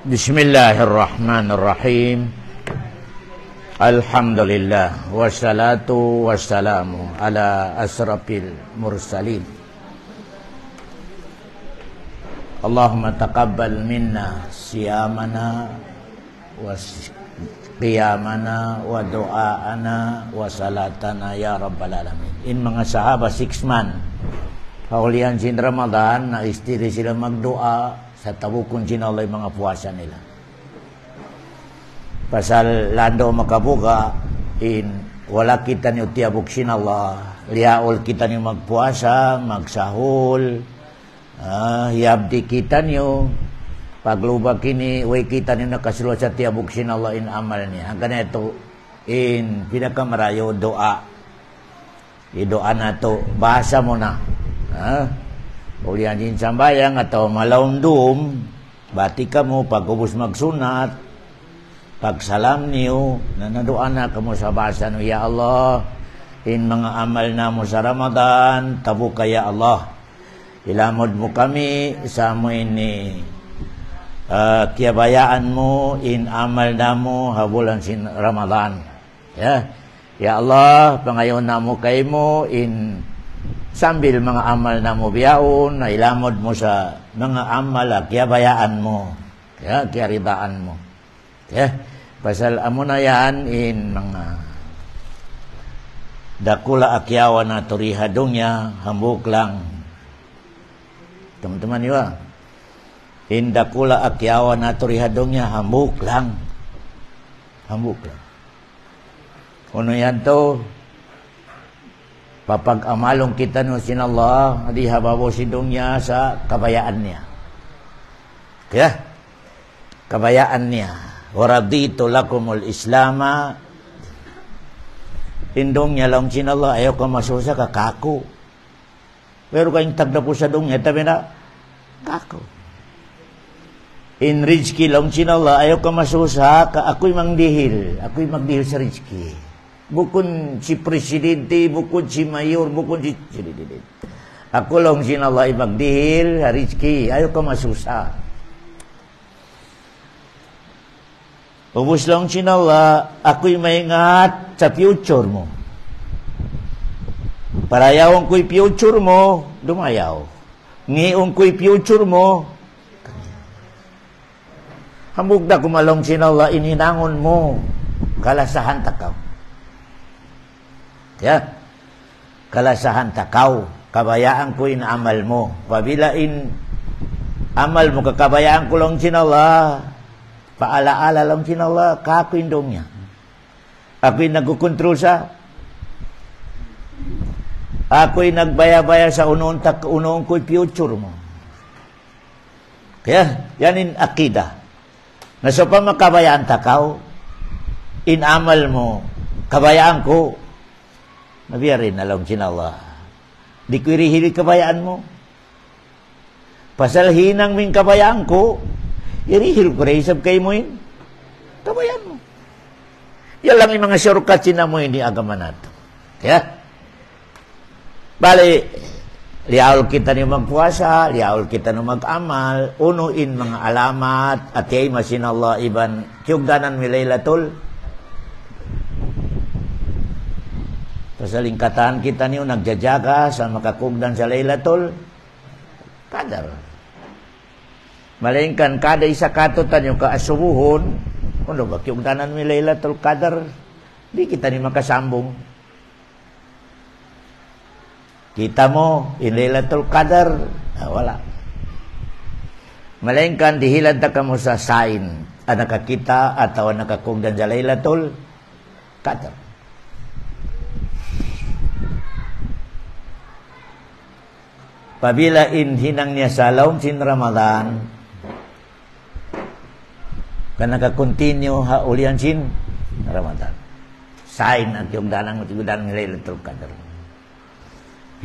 Bismillahirrahmanirrahim. Alhamdulillah wassalatu wassalamu ala asrafil mursalin. Allahumma taqabbal minna siyamana wa qiyamana wa doa'ana wa salatana ya rabbal alamin. In mga sahaba 6 man paulian sin Ramadan na istiri sila magdoa sa tabukon sin Allah mga puasa nila. Pasal lando makabuga in wala kita ni tiabuk sin Allah, liaol kita ni magpuasa, magsahul, hiabdi kita niyo paglubag kini way kita ni nakasulod sa tiabuk sin Allah in amal niya. Hanggang ito in pinakamarayo doa. Doa na to, bahasa mo na. Ulian din sambayang atau malaundum, bati kamu pagubos magsunat, pagsalam niyo, nanadoa na kamu sa basa no, ya Allah, in mga amal na mo sa Ramadan, tabu kaya Allah, ilamod mo kami sa mo ini kiyabayaan mo in amal na mo habulan sin Ramadan. Ya Allah, pangayon na mo kay mo in sambil mga amal na mo biyaon, na ilamod mo sa mga amal, kiyabayaan mo, kiyaridaan mo. Pasal amo na yan in mga dakula akyawa na turihadong niya, hambuk lang. Teman-teman yun, in dakula akyawa na turihadong niya, hambuk lang. Hambuk lang. Ano yan to? Papag-amalong kita no sin Allah, di hababo sidong niya sa kabayaan niya. Kabayaan niya. Waraditu lakumul islama. Indong niya lang sin Allah, ayaw ka masusa ka kako. Pero kayong tagda po sa dong niya, tabi na, kako. In rizki lang sin Allah, ayaw ka masusa ka, ako'y magdihil sa rizki. Bukun si presidente, bukun si mayor, bukun si presidente. Ako lang sin Allah magdihil, rizki, ayaw ka masusa. Ubus lang sin Allah, ako'y maingat sa future mo. Parayawan ko'y future mo, dumayaw. Ngayon ko'y future mo, hambog na kumalong sin Allah, ininangon mo, kalasahan takaw. Kalasahan takaw, kabayaan ko in amal mo. Pabila in amal mo, kakabayaan ko lang sin Allah, paalaala lang sin Allah, kako indong niya. Ako'y nagkukontrol sa, ako'y nagbaya-baya sa unoon ko'y future mo. Kaya, yan in akida. Nasa pa makabayaan takaw, in amal mo, kabayaan ko, nabiyarin na lang sin Allah. Di ko irihili kabayaan mo. Pasal hinang ming kabayaan ko, irihil ko rehisab kay mo yun. Kabayaan mo. Yan lang yung mga shortcut sina mo yun, agaman nato. Bali, liyaol kita ni magpuasa, liyaol kita ni mag-amal, unuin mga alamat, at yay masin Allah iban, kiyugdanan mi laylatul. Pasalingkatan kita niyo nagjajaga sa makakugdan sa Laylatul Qadar. Malingkan kada isa katutan yung kaasubuhon, ano ba kiyugdanan mi Laylatul Qadar, di kita ni makasambong. Kita mo in Laylatul Qadar, wala. Malingkan dihilad ta kamo sa sign, nakakita atau nakakugdan sa Laylatul Qadar. Pabila in hinang niya sa laom sin Ramadan, kana ka continue ha ulian sin Ramadan. Sign at yung danang matigudan ng Laylatul Qadar.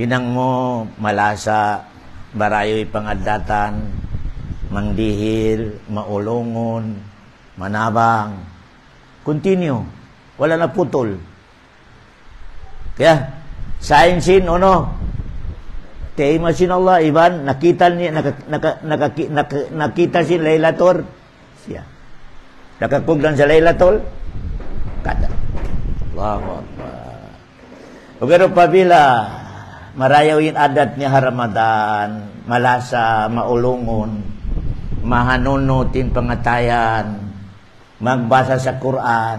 Hinang mo malasa, barayo'y pangadatan, mangdihil, maulungon, manabang. Continue. Wala na putol. Kaya, sign sin ono, Tema sin Allah iban nakita niya nakita si Laylatul Siya. Nakapuglan sa Laylatul Qadar. Allahu Akbar. Pero pabila marayawin adat niya Ramadan, malasa, maulungon, mahanunutin pangatayan, magbasa sa Quran.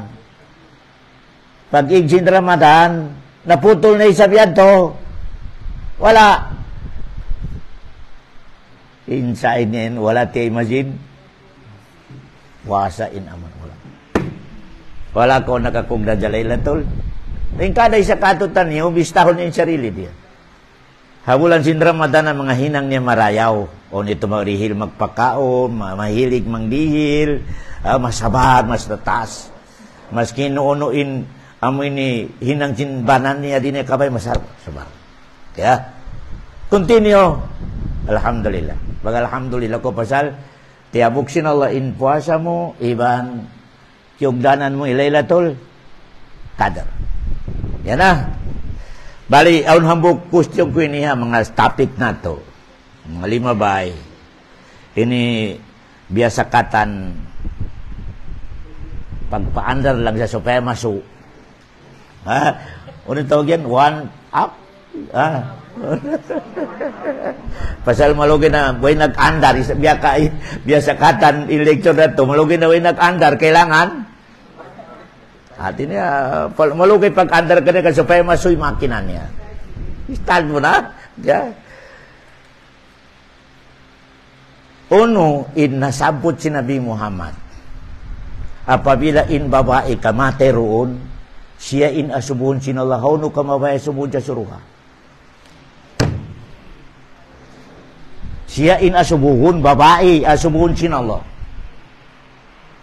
Pag igsin Ramadan, naputol na isabihan to. Wala. Insainin, wala tiya imagine. Wasain aman, wala. Wala ko nakakugda sa Laylatul. Yung kada isa katutan niya, ubistahon niya yung sarili niya. Habulan sin Ramadan ang mga hinang niya marayaw. O nito marihil magpakaon, mahilig mangdihil, masabar, mas tatas. Mas kinuunuin amoy ni hinang sinbanan niya din kabay masabar. Kaya, continue. Alhamdulillah. Pag alhamdulillah ko pasal, tiabuksin Allah in puasa mo, iban, kiyugdanan mo Laylatul Qadar. Yan na. Bali, aun hambuk question ko iniha, mga topic na to. Mga 5 bay. Ini biasa katan pagpaandar lang sa supaya masuk. Ha? Unang tawag yan, one up. Ha? Pasal malugin na, way nag-andar, biasa katan in lecture na to, malugin na way nag-andar, kailangan hati niya, malugay pag-andar ka na supaya masuy makina niya. Start mo na. Yeah. Uno, in nasabot si Nabi Muhammad, apabila in babae ka materoon, siya in asubuhon sinalahaw no kamabaya subuhon sa suruha. Siya in asubuhon, babae, asubuhon sinalaw.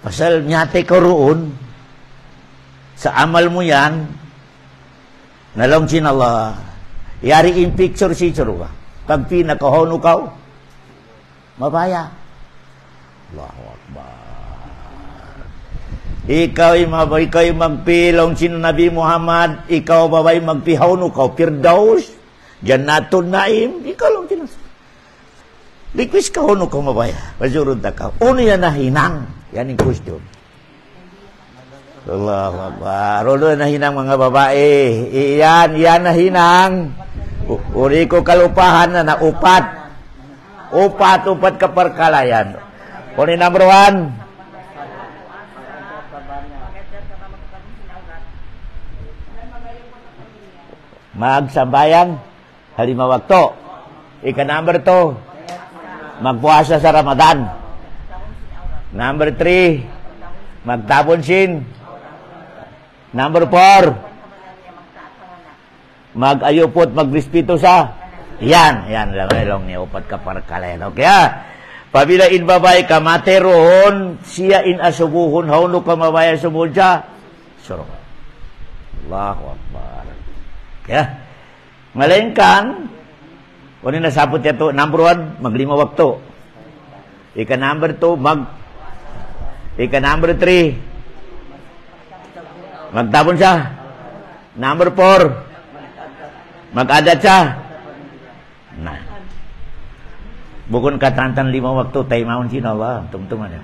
Pasal nyate ka roon, sa amal mo yan, nalong sinalaw, yari in picture si suruha. Pag pinakahono ka, mabaya. Allahu Akbar. Ikaw ay magpilong sino Nabi Muhammad, ikaw babay magpihaw no ka, Firdaus, Jannatul Naim, ikaw lang tinas. Likwis ka hono ka mabaya, pasurod na ka. Uno yan na hinang, yan yung question. Allahu Akbar. Uno na hinang mga babae, yan na hinang. Uri ko kalupahan na upat. Upat kaparkalayan. Kuni number 1. Magsambayan halima waktu. Ika number 2. Magpuasa sa Ramadan. Number 3. Magtabon sin. Number 4. Mag-ayupot, magrispito sa. Yan lang niya upat kaparkalayan. Okay pabila in babay ka materoon, siya in asubuhon, hauno ka mabaya subuhon siya. Surong. Allahu Akbar. Kaya, malengkan, kung nasapot niya to, number 1, maglima waktu. Ika number 2, ika number 3, magtabon siya. Number 4, mag-adat siya. Nah, bukun katantan 5 waktu, tayo maun sino Allah, tumtuman yan.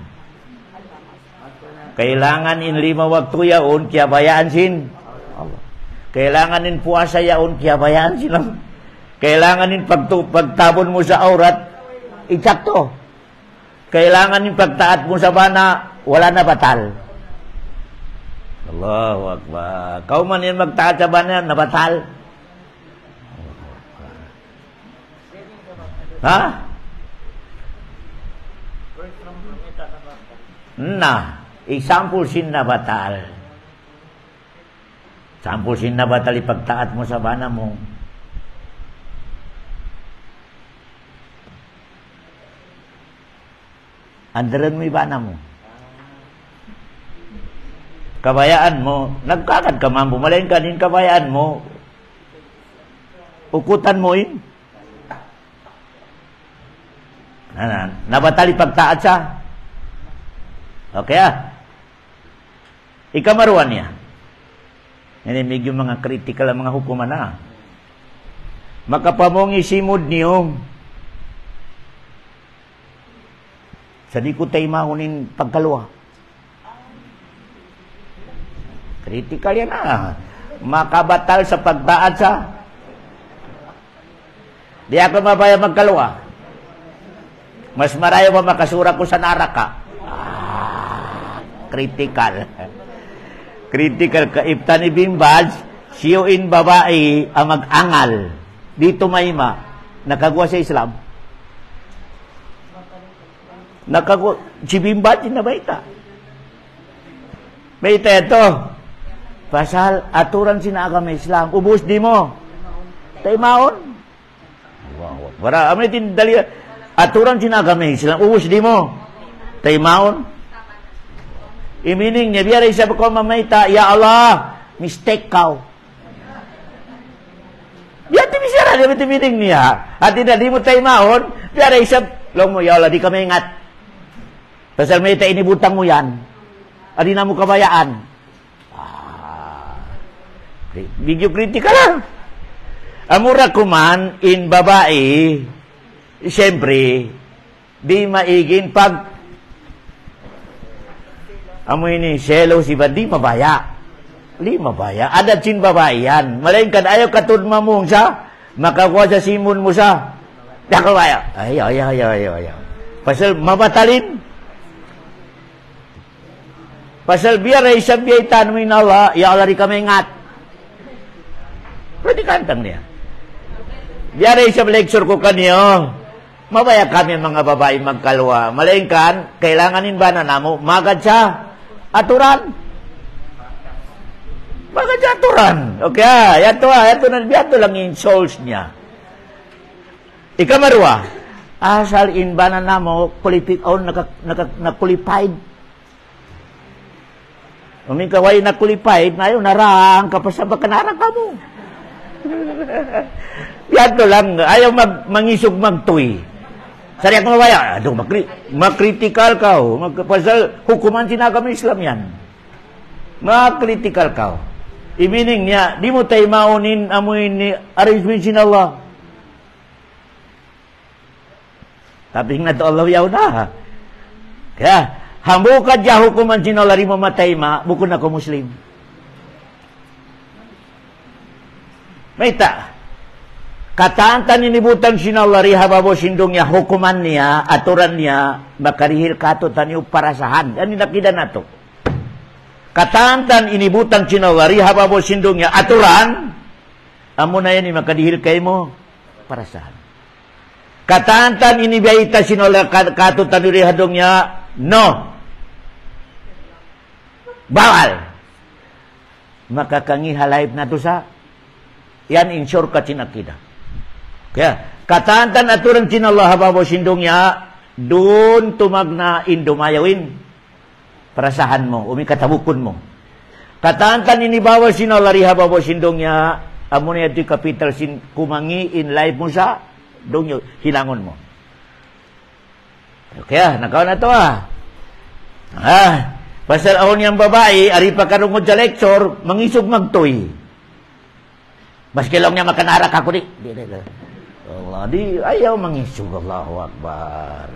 Kailangan in 5 waktu yaun, kiabayaan sin Allah. Kailangan in puasa yaun, kiabayaan sin Allah. Kailangan in pagtabon mo sa aurat, itsakto. Kailangan in pagtaat mo sa bana, wala na batal. Allahu Akbar. Kau man yan magtaat sa bana, nabatal. Ha? Nah, example sin na batal. Example sin na batal ipagtaat mo sa bana mo. Andaran mo ibana mo. Kabayaan mo, nagkakad ka man, bumalayin ka din kabayaan mo. Ukutan mo in. Nabatali pagtaat siya. Okay Ikamaruan niya. Ini medyo mga critical ang mga hukuman na. Makapamong isimod niyo. Sa di ko tayo mahunin pagkalwa. Critical yan makabatal sa pagdaad sa di ako mabaya magkalwa. Mas marayo pa makasura ko sa naraka. Critical. Critical ka iftan ni Bimbaj, siyuin babae ang mag-angal. Dito mayma, nakagwa sa Islam. Nakagwa, si Bimbaj na baita. Baita ito. Pasal, aturan sinagam Islam. Ubus di mo. Taimaon. Wow. Para, amin tindali, aturan sinagam Islam. Ubus di mo. Taimaon. Imining niya, biyaray siya ko mamaita, ya Allah, mistake kau. Biya timisara, di ba timining niya? At di mo taimaon, biyaray siya, long mo, ya Allah, di ka maingat. Pasal may inibutang mo yan. Adi na mo kabayaan. Bigyo kritika lang. Amura kuman in babae, siyempre, di maigin pag amoy ni selo si di mabaya. Di mabaya. Ada sin babae yan. Malain kan ayaw katudma mo sa makakuha sa simon mo sa dakawaya. Ayaw. Pasal mabatalin. Pasal biar ay sabihay tanmin Allah, ya Allah di kami ingat. Pwede kantang niya. Biar ay sa lecture ko kanyo, mabaya kami mga babae magkalwa. Malainkan, kailanganin ba na namo? Magad sa aturan. Magad sa aturan. Okay, yato lang yung souls niya. Ikamarwa, asal in ba na namo, na-qualified. Umikaway na-qualified, na yun, narang kapasaba ka narang ka mo. Yato lang, ayaw mangisog magtuy. Sari ako mabaya, makritikal ka. Pasal hukuman sinagam Islam yan. Makritikal ka. Imining niya, di mo tayo maunin amoy ni arrangement sin Allah. Tapi na to Allah yaw na. Kaya, hambo ka dya hukuman sin Allah rin mamatay ma, bukod na ko Muslim. Maita, kataan inibutan sinalla rihababo sindong niya, hukuman niya, aturan niya, makarihil kato tanyo parasahan. Yan nakida na to. Kataan inibutan sinalla rihababo sindong niya, aturan, amo na yan, makadihil kayo mo, parasahan. Kataan inibaita sinalla kato tanyo rihadong niya, no. Bawal. Makakangihalayip na to sa yan insure ka sinakida. Kaya, katantan aturan sinallah hababo sindongnya, doon tumagna indumayawin. Perasahan mo, umikatabukun mo. Katantan inibawa sinallah rihababo sindongnya, amunnya ito kapital sin kumangi in life mo sa, doon hilangon mo. Kaya, nakaw na to pasal ahon yung babae, ari pa karungod sa lecture, mangisog magtoy. Maski lang niya makanarak ako di. Allah, di ayaw mangisog. Allahu Akbar.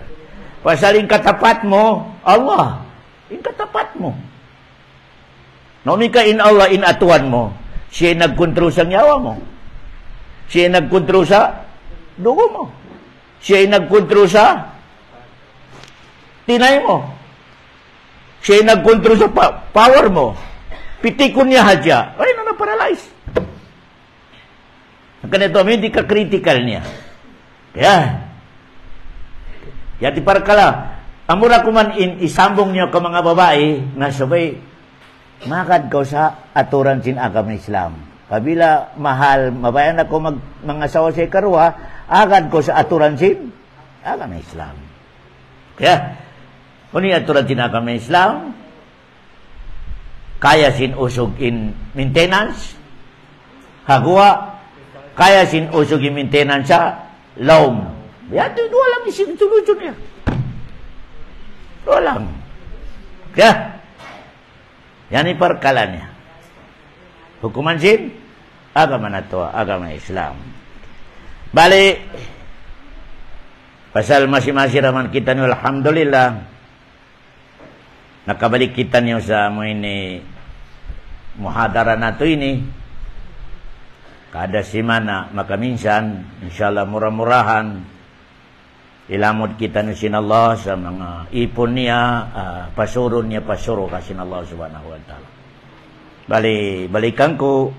Pasal yung katapat mo, Allah. Yung katapat mo. Nauni ka in Allah, in atuan mo. Siya nagkontrol sa nyawa mo. Siya nagkontrol sa dugo mo. Siya nagkontrol sa tinay mo. Siya nagkontrol sa power mo. Pitikon niya hadya. Ay, na-paralyze. Ganito, hindi ka critical niya. Kaya, yati para kala, amura kuman isambong niyo ka mga babae, na sabay, makad ko sa aturan sin agam Islam. Kabila mahal, mabayan ako mga asawa sa ikarwa, agad ko sa aturan sin agam Islam. Kaya, kung aturan sin agam Islam, kaya sin usog in maintenance, hagwa, kaya sin usog in maintenance sa laom. Yan, dua lang isin solution niya. Dua lang. Kaya, yan iparkala niya. Hukuman sin, agama na to, agama Islam. Bali, Pasal masing-masing raman kita ni alhamdulillah nakabalik kita niyo sa mo ini muhadara nato ini kada si mana maka minsan insyaallah murah-murahan ilamod kita ni sin Allah sa mga ipon niya pasurun niya pasuro kasin Allah subhanahu wa ta'ala. Balikan ko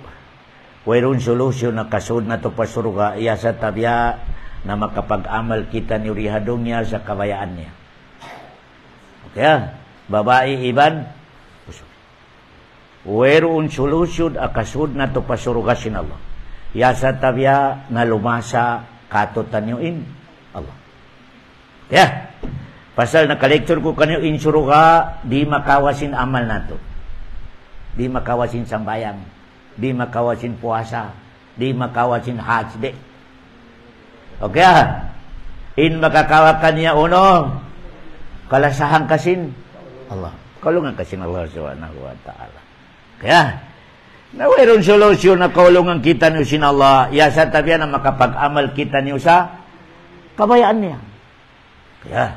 wayron solusyon na kasud na to pasuro ka iya sa tabya na makapag-amal kita ni rihadong niya sa kabayaan niya. Okay, babae iban wayron solusyon akasud na to pasuro kasin Allah. Iya sa tabya na lumasa katotanyuin Allah. Ya, pasal naka-lecture ko kanyo insuro ka, di makawasin amal nato. Di makawasin sambayang, di makawasin puasa, di makawasin hajj. Okay in makakawakan niya uno, kalasahan kasin Allah. Kalungan kasin Allah subhanahu wa ta'ala. Kaya, na mayroon solusyon na kaulungan kita niyo sin Allah, yasa tabiya na makapag-amal kita niyo sa kabayaan niya. Kaya,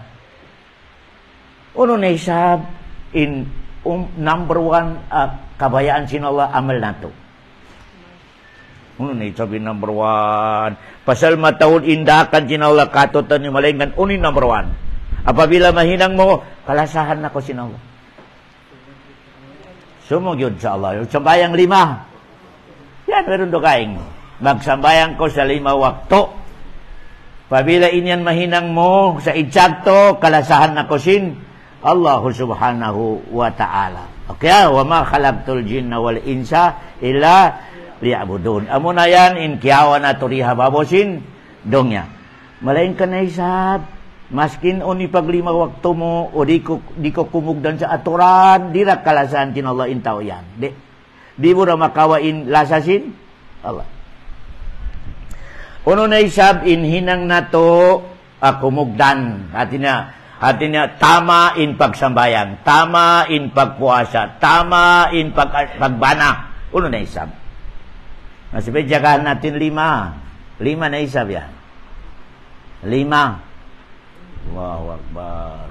uno na isab in number one kabayaan sin Allah amal nato. Uno na isab in number one. Pasal matawon indakan sin Allah katotan ni malingan unin number one. Apabila mahinang mo, kalasahan na ko sin Allah. Sumugyod sa Allah. Yung sambayang 5. Yan, meron do kaing. Magsambayang ko sa 5 wakto. Pabila inyan mahinang mo sa idsakto, kalasahan na ko sin Allah subhanahu wa ta'ala. Okay, wa ma khalaqtul jinna wal insa illa liya'budun. Amo na yan, in kiyawa na turiha babosin, dongya. Malain ka na isab, maskin o ni paglima wakto mo, o di ko kumugdan sa aturan, di ra kalasahan tin Allah intaw yan. Di mo ra makawain lasasin Allah. Uno na isab, inhinang nato kumugdan. Hati niya, tama in pagsambayang, tama in pagpuasa, tama in pagbana. Uno na isab. Masipay jagahan natin 5. 5 na isab yan. 5. Allahu Akbar.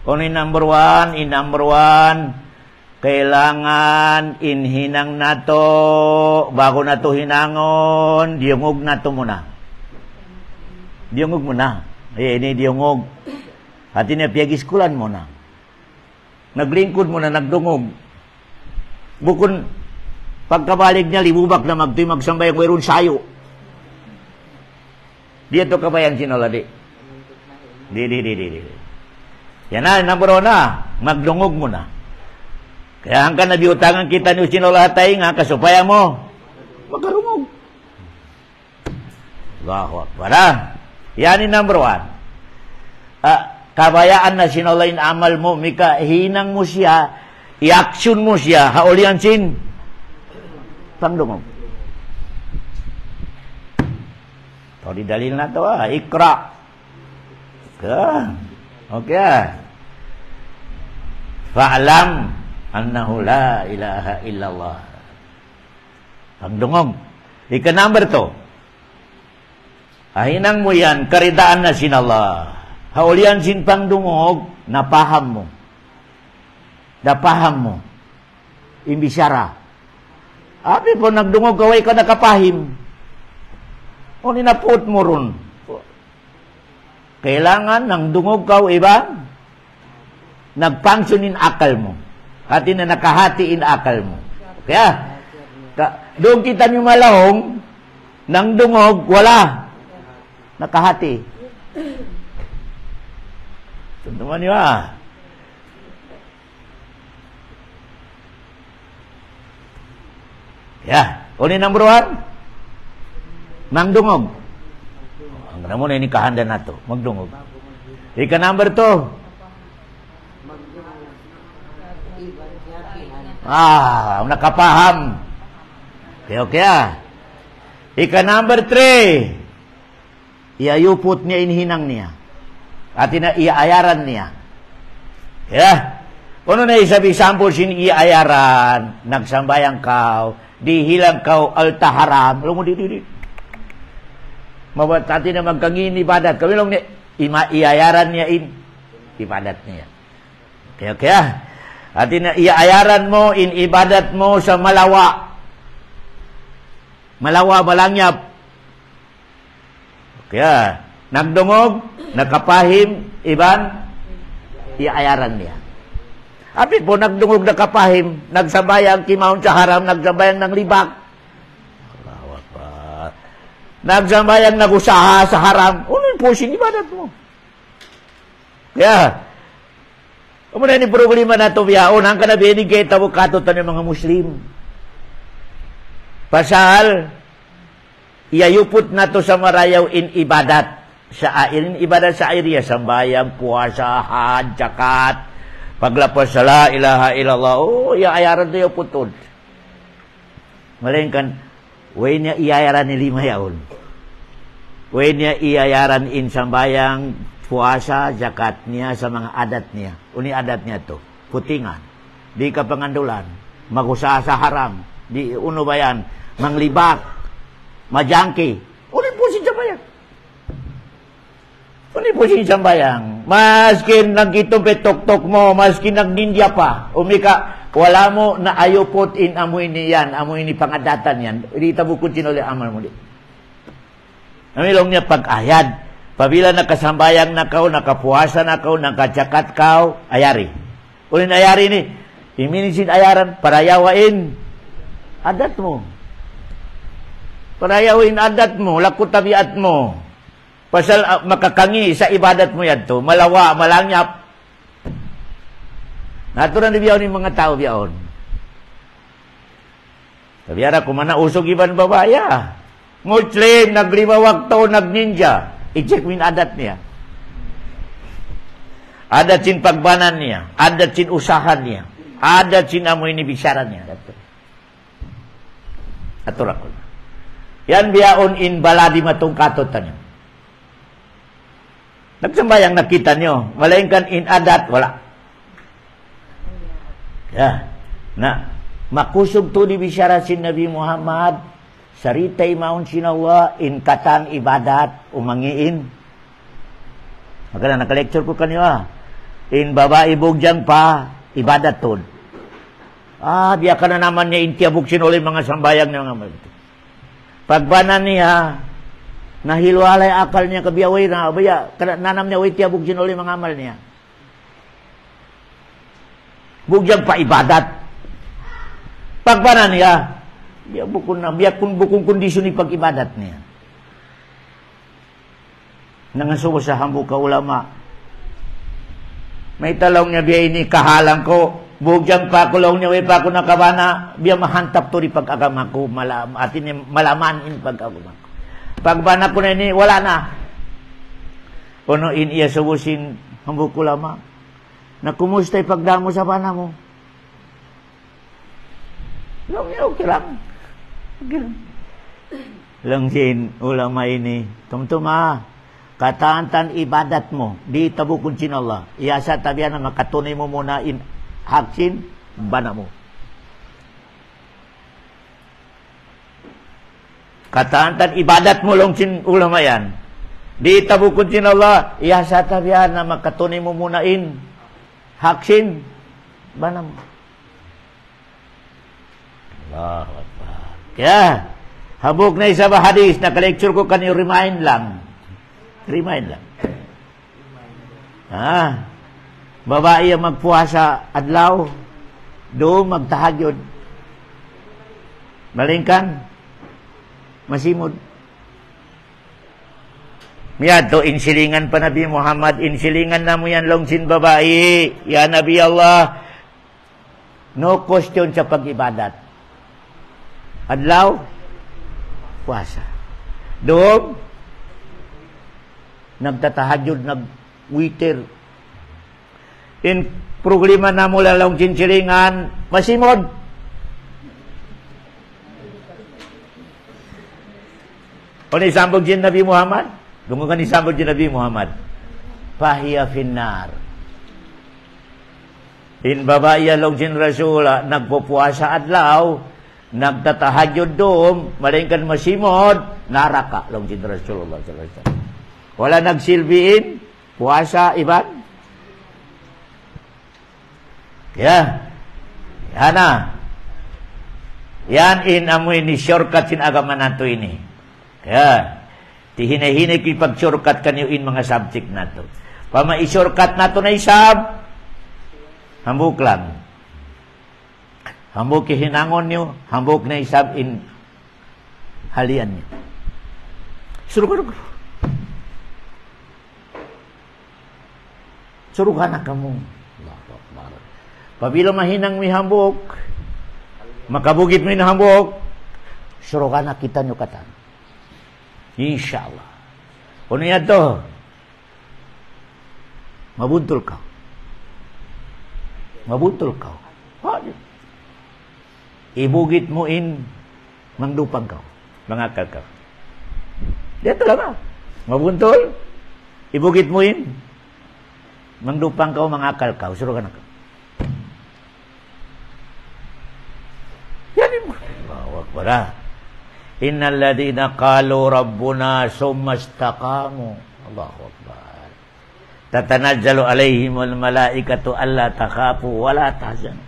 Kung number one, kailangan inhinang nato, bago nato hinangon, diungog nato muna. Diungog muna. Ini diungog. Hati niya piyagiskulan muna. Naglingkod muna, nagdungog. Bukun, pagkabalik niya, libubak na magsambayang mayroon sayo. Di ito kabayan sinala di. Di. Yan na, number 1 na. Magdungog muna. Kaya hanggang nabiutangan kita ni sinala hatay nga, kasupaya mo. Magkarungog. Allahu Akbar. Yan yung number 1. Kabayaan na sinalain amal mo, mika hinang mo siya, i-action mo siya, haulian sin, pangdungog. Ito di dalil na ito ikra. Okay. Fa'alam annahu la ilaha illallah. Pangdungog. Ika number 2. Hinang mo yan, karidaan na sin Allah. Haulian sin pangdungog, napaham mo. Napaham mo. Imbisyara. Abi po nagdungog kaway ka nakapahim. O ninapot mo ron. Kailangan ng dungog kaw iba, nagpangsyonin akal mo. Hati na nakahatiin akal mo. Kaya, doon kita niyo malahong, ng dungog, wala. Nakahati. Teman-teman ya. Ya, ini number 1. Magdungog. Ang mo na ini kahanda nato, magdungog. Ika number 2. Nakapaham. Okay. Ika number 3. Iayupot niya inhinang niya. At iaayaran niya. Ya. Ano na isabi sampul sin iaayaran, nagsambayang kau, dihilang kau altaharam. Alam mo di. Mabat atin na magkangin ibadat. Kami lang ni, iayaran niya in ibadat niya. Kaya artinya iayaran mo in ibadat mo sa malawa malangyap. Kaya nagdungog, nakapahim, iban iayaran niya. Apit po nagdungog, nakapahim, nagsabayang kimaon sa haram, nagsabayang ng libak. Nagsabayang nagusaha sa haram. Unin po ibadat mo. Kaya muna ni problema na ito, biyaon, ang kanabini kayo tawag katutan ng mga Muslim. Pasal, iyayupot na to sa marayaw in ibadat. In ibadat sa area, sambayang, puasa, hajj, zakat, paglapas sa la ilaha illallah, iayaran to yung putod. Malingkan, way niya iayaran ni lima yaon. Way niya iayaran in sambayang, puasa, zakat niya sa mga adat niya. Uni adat niya to, putingan, di ka pangandulan, magusaha sa haram, di uno ba yan, manglibak, majangki, uni po si sambayang. Uni po si sambayang. Maskin nagkitumpit tok-tok mo, maskin nagninja pa, umika, wala mo na ayupot in amoy ni yan, amoy ni pangadatan yan, di tabukod sinuli amal mo di. Namilong niya pag-ayad. Pabila nakasambayang na kau, nakapuasa na kau, nakajakat kau, ayari. Ulin ayari ni, iminisin ayaran, parayawain adat mo. Parayawain adat mo, laku tabiat mo. Pasal makakangi sa ibadat mo yan to, malawa, malangyap. Naturan di biyaon yung mga tao biyaon. Sabiara, kumana usog iban babaya. Muslim, naglima wakto, nagninja. I-check mo yung adat niya. Adat sin pagbanan niya. Adat sin usahan niya. Adat sin amoy ni bisaran niya. Aturak ko na. Yan biyaon in baladi matong katotan niyo. Nagsambayang nakita niyo. Malaingkan in adat, wala. Ya. Na, makusog to ni bisara sin Nabi Muhammad. Saritay maun sinawa in katang ibadat umangiin. Maka na naka-lecture ko kanyo in babae bugjang pa ibadat ton. Biya ka na naman niya intiabog sinuli mga sambayang niya mga malito. Pagbanan niya nahilwalay akal niya kabiyaway na baya nanam niya way tiabog sinuli mga amal niya. Bugjang pa ibadat. Pagbanan niya biya bukong kondisyon ni pag-ibadat niya. Nangasuwa sa hambu ka ulama. May talong niya biya ini kahalang ko. Bugyang pa kulong niya, pa ako nakabana. Biya mahantap to ri pag-agama ko. Atin malaman in pag-agama ko. Pagbana ko na ini, wala na. Kuno in iya subusin hambu ko ulama. Na kumusta'y pagdamo sa bana mo. Okay lang. Langsin ulama ini tumtuma kataantan ibadat mo di tabukun sin Allah iasa tabian na makatunay mo muna in haksin bana mo kataantan ibadat mo langsin ulama yan di tabukun sin Allah iasa tabian na makatunay mo muna in haksin bana mo. Allahu Akbar. Kaya, habog na isa ba hadis, naka-lecture ko kanyo, remind lang. Babae ang magpuasa adlaw, doon magtahagyod. Malingkan, masimod. Miyad to, insilingan pa Nabi Muhammad, insilingan na mo yan longsin babae. Ya Nabi Allah, no question sa pag-ibadat. Adlaw, puasa. Doon, nagtatahadyod, nagwiter. In problema na mula lang sinsiringan, masimod. O nisambog din Nabi Muhammad? Dungan nisambog din Nabi Muhammad. Pahiya finnar. In babaya lang sin Rasula, nagpupuasa adlaw, nagtatahadyod doon, malingkan masimod, naraka lang sin Rasulullah sallallahu alaihi wasallam. Wala nagsilbiin, puasa, ibad. Ya. Yan na. Yan amo ini shortcut sin agama nato ini. Ya. Tihine-hine kipag-shortcut kanyo in mga subject nato. Pama i-shortcut nato na isab, hambuk lang. Hambuk kihinangon nyo, hambuk na isab in halian nyo. Suruh na kamu. Pabila mahinang mi hambuk, makabugit mi na hambuk, suruh na kita nyo katan. Insyaallah. Kung niya to, mabuntul kau. Mabuntul kau. Ibugit mo in, mangdupang kau. Mangakal kau. Dito lang mabuntul, ibugit mo in, mangdupang kau, mangakal kau. Suruh ka na kau. Yan mo. Bawag para. Innal ladina qalu rabbuna summa istaqamu. Allahu akbar. Tatanazzalu alaihimul malaikatu alla takhafu wa la tahzanu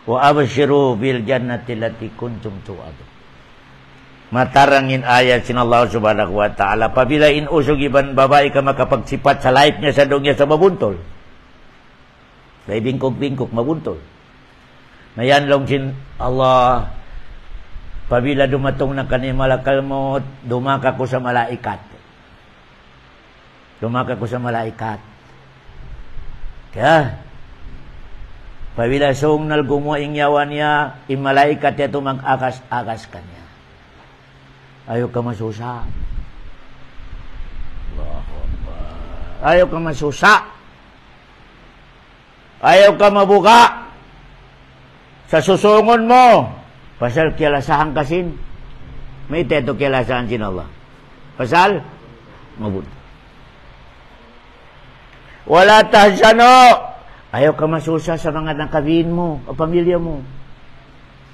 wa abshiru bil jannati allati kuntum tu'adun. Matarangin ayat sin Allah subhanahu wa ta'ala. Pabila in usog iban babae ka makapagsipat sa life niya sa dong niya sa mabuntol. Dahil bingkok-bingkok mabuntol. Mayan long sin Allah. Pabila dumatong na kanil malakal mo, dumaka ko sa malaikat. Dumaka ko sa malaikat. Kaya, pabila song nalgumuing yawan niya, imalaikat niya tumang agas-agas kanya. Ayaw ka masusa. Ayaw ka masusa. Ayaw ka mabuka. Sa susungon mo, pasal kialasahan kasin. May teto kialasahan sin Allah. Pasal, mabut. Wala tahzano. Ayaw ka masusa sa mga nakabin mo, o pamilya mo.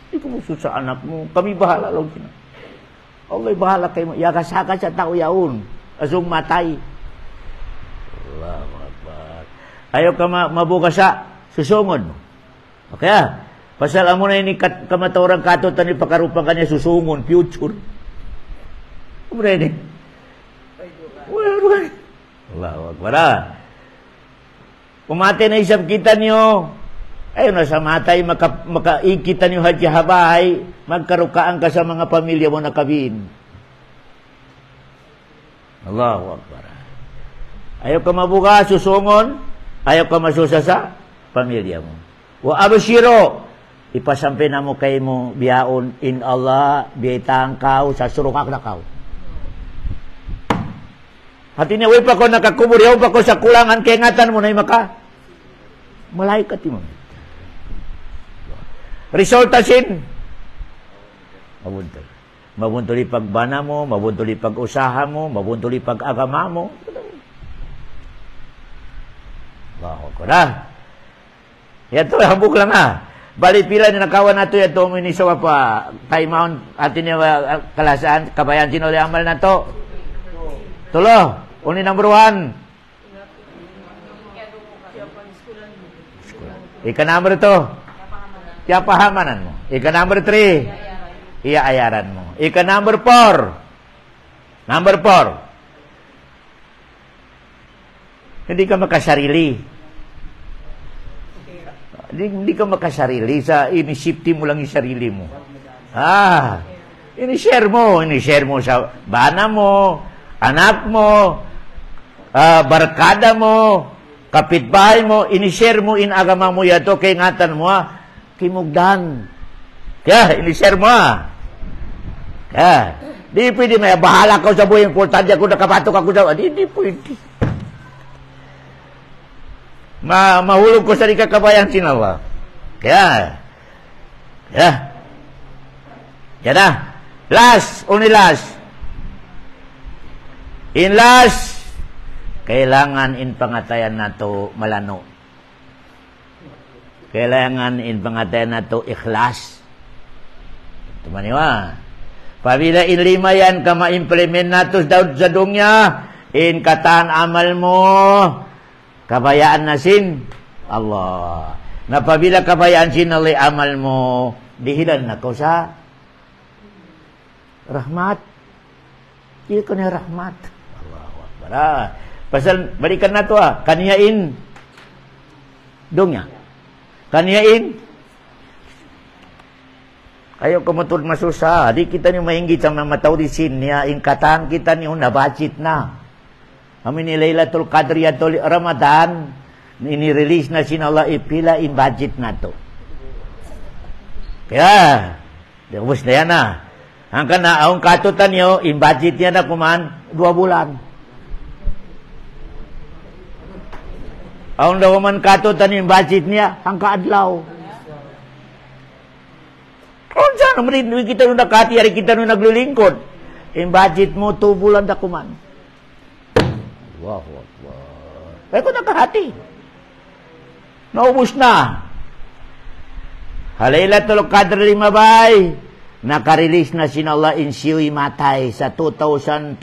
Hindi ko masusa anak mo. Kami bahala lang sila. Allah bahala kayo mo. Yakasaka sa tao yaon. Asong matay. Allahu Akbar. Ayaw ka mabuka sa susungod mo. Okay. Pasal amo na ini kamatawarang katutan ni pakarupang kanya susungon, future. Umrede. Allahu Akbar. Umate na isang kita niyo. Ayun na sa matay, makaikita niyo hadya habay, magkarukaan ka sa mga pamilya mo na kabin. Allahu Akbar. Ayaw ka mabuka, susungon, ayaw ka masusa sa pamilya mo. Wa abshiro, ipasampi na mo kay mo biyaon in Allah, biyaytaan kau, sa surukak na kau. Hati niya, way pa ko nakakubur, yaw pa ko sa kulangan, kaya ngatan mo na yung maka. Malaikat mo. Resulta sin. Mabuntol. Mabuntol pagbana mo, mabuntol pag-usaha mo, mabuntol pag-agama mo. Allahu Akbar. Yato, hambuk lang ha. Bali pila ni nakawan nato yato mo ni sa pa time out atin ni kalasaan kabayan sino amal nato. Tulo, uni number 1. Ika number 2. Iya pahamanan mo. Ika number 3. Iya ayaran mo. Ika number 4. Number 4. Hindi ka makasarili. Hindi ka makasarili sa inisipti mo lang yung sarili mo. Ini-share mo sa bana mo, anak mo, barkada mo, kapitbahay mo, ini-share mo in agama mo yato kay ngatan mo kimugdan. Kaya ini-share mo di pwede may bahala ka sa buhay importante ako nakapatok ako sa di pwede. Mahulog ko sa di kakabayan sinawa. Kaya. Yan na. Last. Only last. In last, kailangan in pangatayan nato malano. Kailangan in pangatayan nato ikhlas. Tumaniwa. Pabila in 5 yan ka ma-implement nato sa dungya, in kataan amal mo, Kabayaan na sin Allah. Napabila kabayaan sin Allah amal mo, dihilan na ko sa rahmat. Hindi ko na rahmat. Allahu Akbar. Pasal, balikan na to kaniyain. Dongnya. Kaniyain. Ayaw kumutod masusa. Di kita ni mainggit sa mga matawrisin niya. Ingkatahan kita niyo na budget na. Kami ni Laylatul Qadr yatul Ramadan. Ini-release na sin Allah ipila in budget na to. Kaya, ubos na yan na. Hanggang na, ang katutan nyo, in budget niya na kuman, 2 bulan. Ang daw man katutan in budget niya, hanggang adlaw. Kung saan naman kita nung nakati, hari kita nung naglilingkod. In budget mo, 2 bulan na kuman. Wow. Kaya ko nakahati. Naubos na. Laylatul Qadr 5 bay. Naka-release na sin Allah in Siwi Matay sa 2024.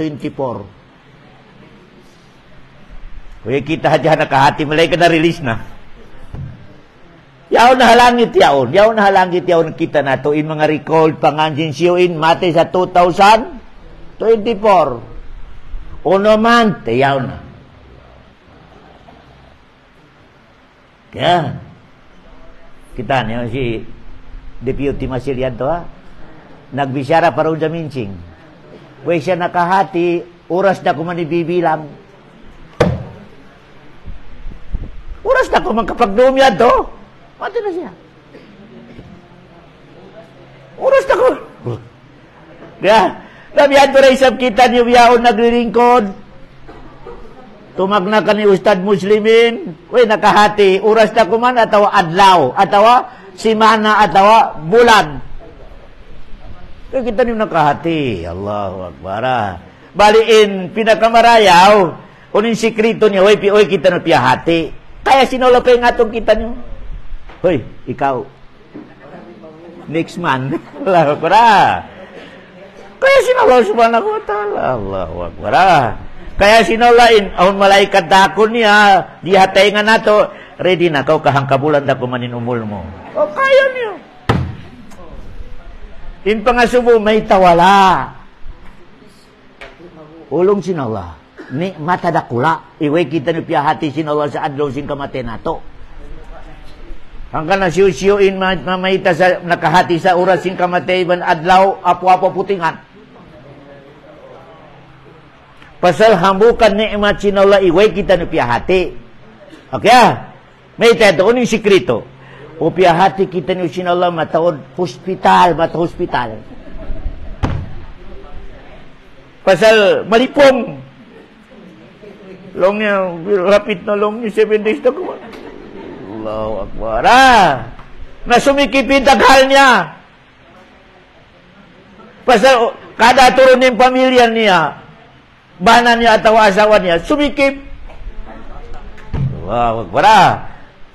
Kaya kita aja nakahati, malay ka na-release na. Yaon na halangit yaon kita na to in mga record pangansin Siwi Matay sa 2024. Uno man, yaon na. Kaya, kita niyo si Deputy Masilian to nagbisyara para sa minching. Kaya siya nakahati, oras na ko manibibilang. Oras na ko magkapagdumyan to. Mati na siya. Oras na ko. Kaya, labihan to na isang kita niyo biyaon naglilingkod. Tumagna ka ni Ustad Muslimin. Uy, nakahati. Oras na ko man, atawa adlaw, atawa simana, atawa bulan. Kaya kita niyo nakahati. Allahu Akbar. Baliin, pinakamarayaw. Unin sikrito niya, uy, kita na piyahati. Kaya sinolo pa yung atong kita niyo. Hoy, ikaw. Next month. Allahu Akbar. Kaya sinolo subhanahu wa ta'ala. Allahu Akbar. Kaya sinolain, ahon malaikat dakon niya, dihatay nga nato, ready na, kau kahangkabulan da kumanin umul mo. O, kaya niyo. In pangasubo, may tawala. Ulong sinala. Ni mata dakula. Iway kita ni piyahati sinala sa adlaw sing kamate nato. Hanggang na siyo-siyoin mamayita sa nakahati sa oras sing kamate ban adlaw, apo-apo putingan. Pasal hambukan nikmat sinala iway kita ni piyahati. Okay May tayo yung sikrito. O piyahati kita ni sinala mataod hospital. Pasal malipong. Long niya, rapid na long niya, 7 days na kuha. Allahu Akbar. Nasumikipin taghal niya. Pasal kada turun yung pamilya niya, bana niya atau asawa niya, sumikip. Allahu Akbar.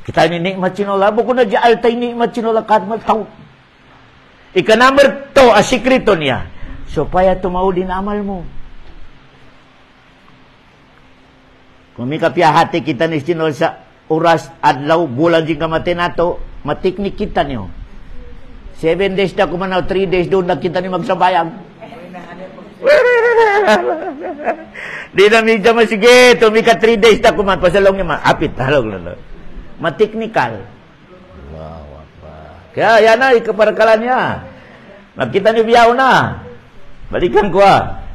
Kita ini nikmat sinola, bukan aja altay nikmat sinola kadmat tahu. Ika number 2 asikrito niya, supaya tumau din amal mo. Kung may kapiyahati kita ni sinol sa oras, adlaw, bulan din kamate nato, matiknik kita niyo. 7 days na kumanaw, 3 days doon na kita ni magsabayang. Di na medya masige, tumika 3 days na kuman, pasalong niya, apit, halong lalo. Matiknikal. Wow, kaya yan na, ikaparakalan niya. Magkita ni biyaw na. Balikan ko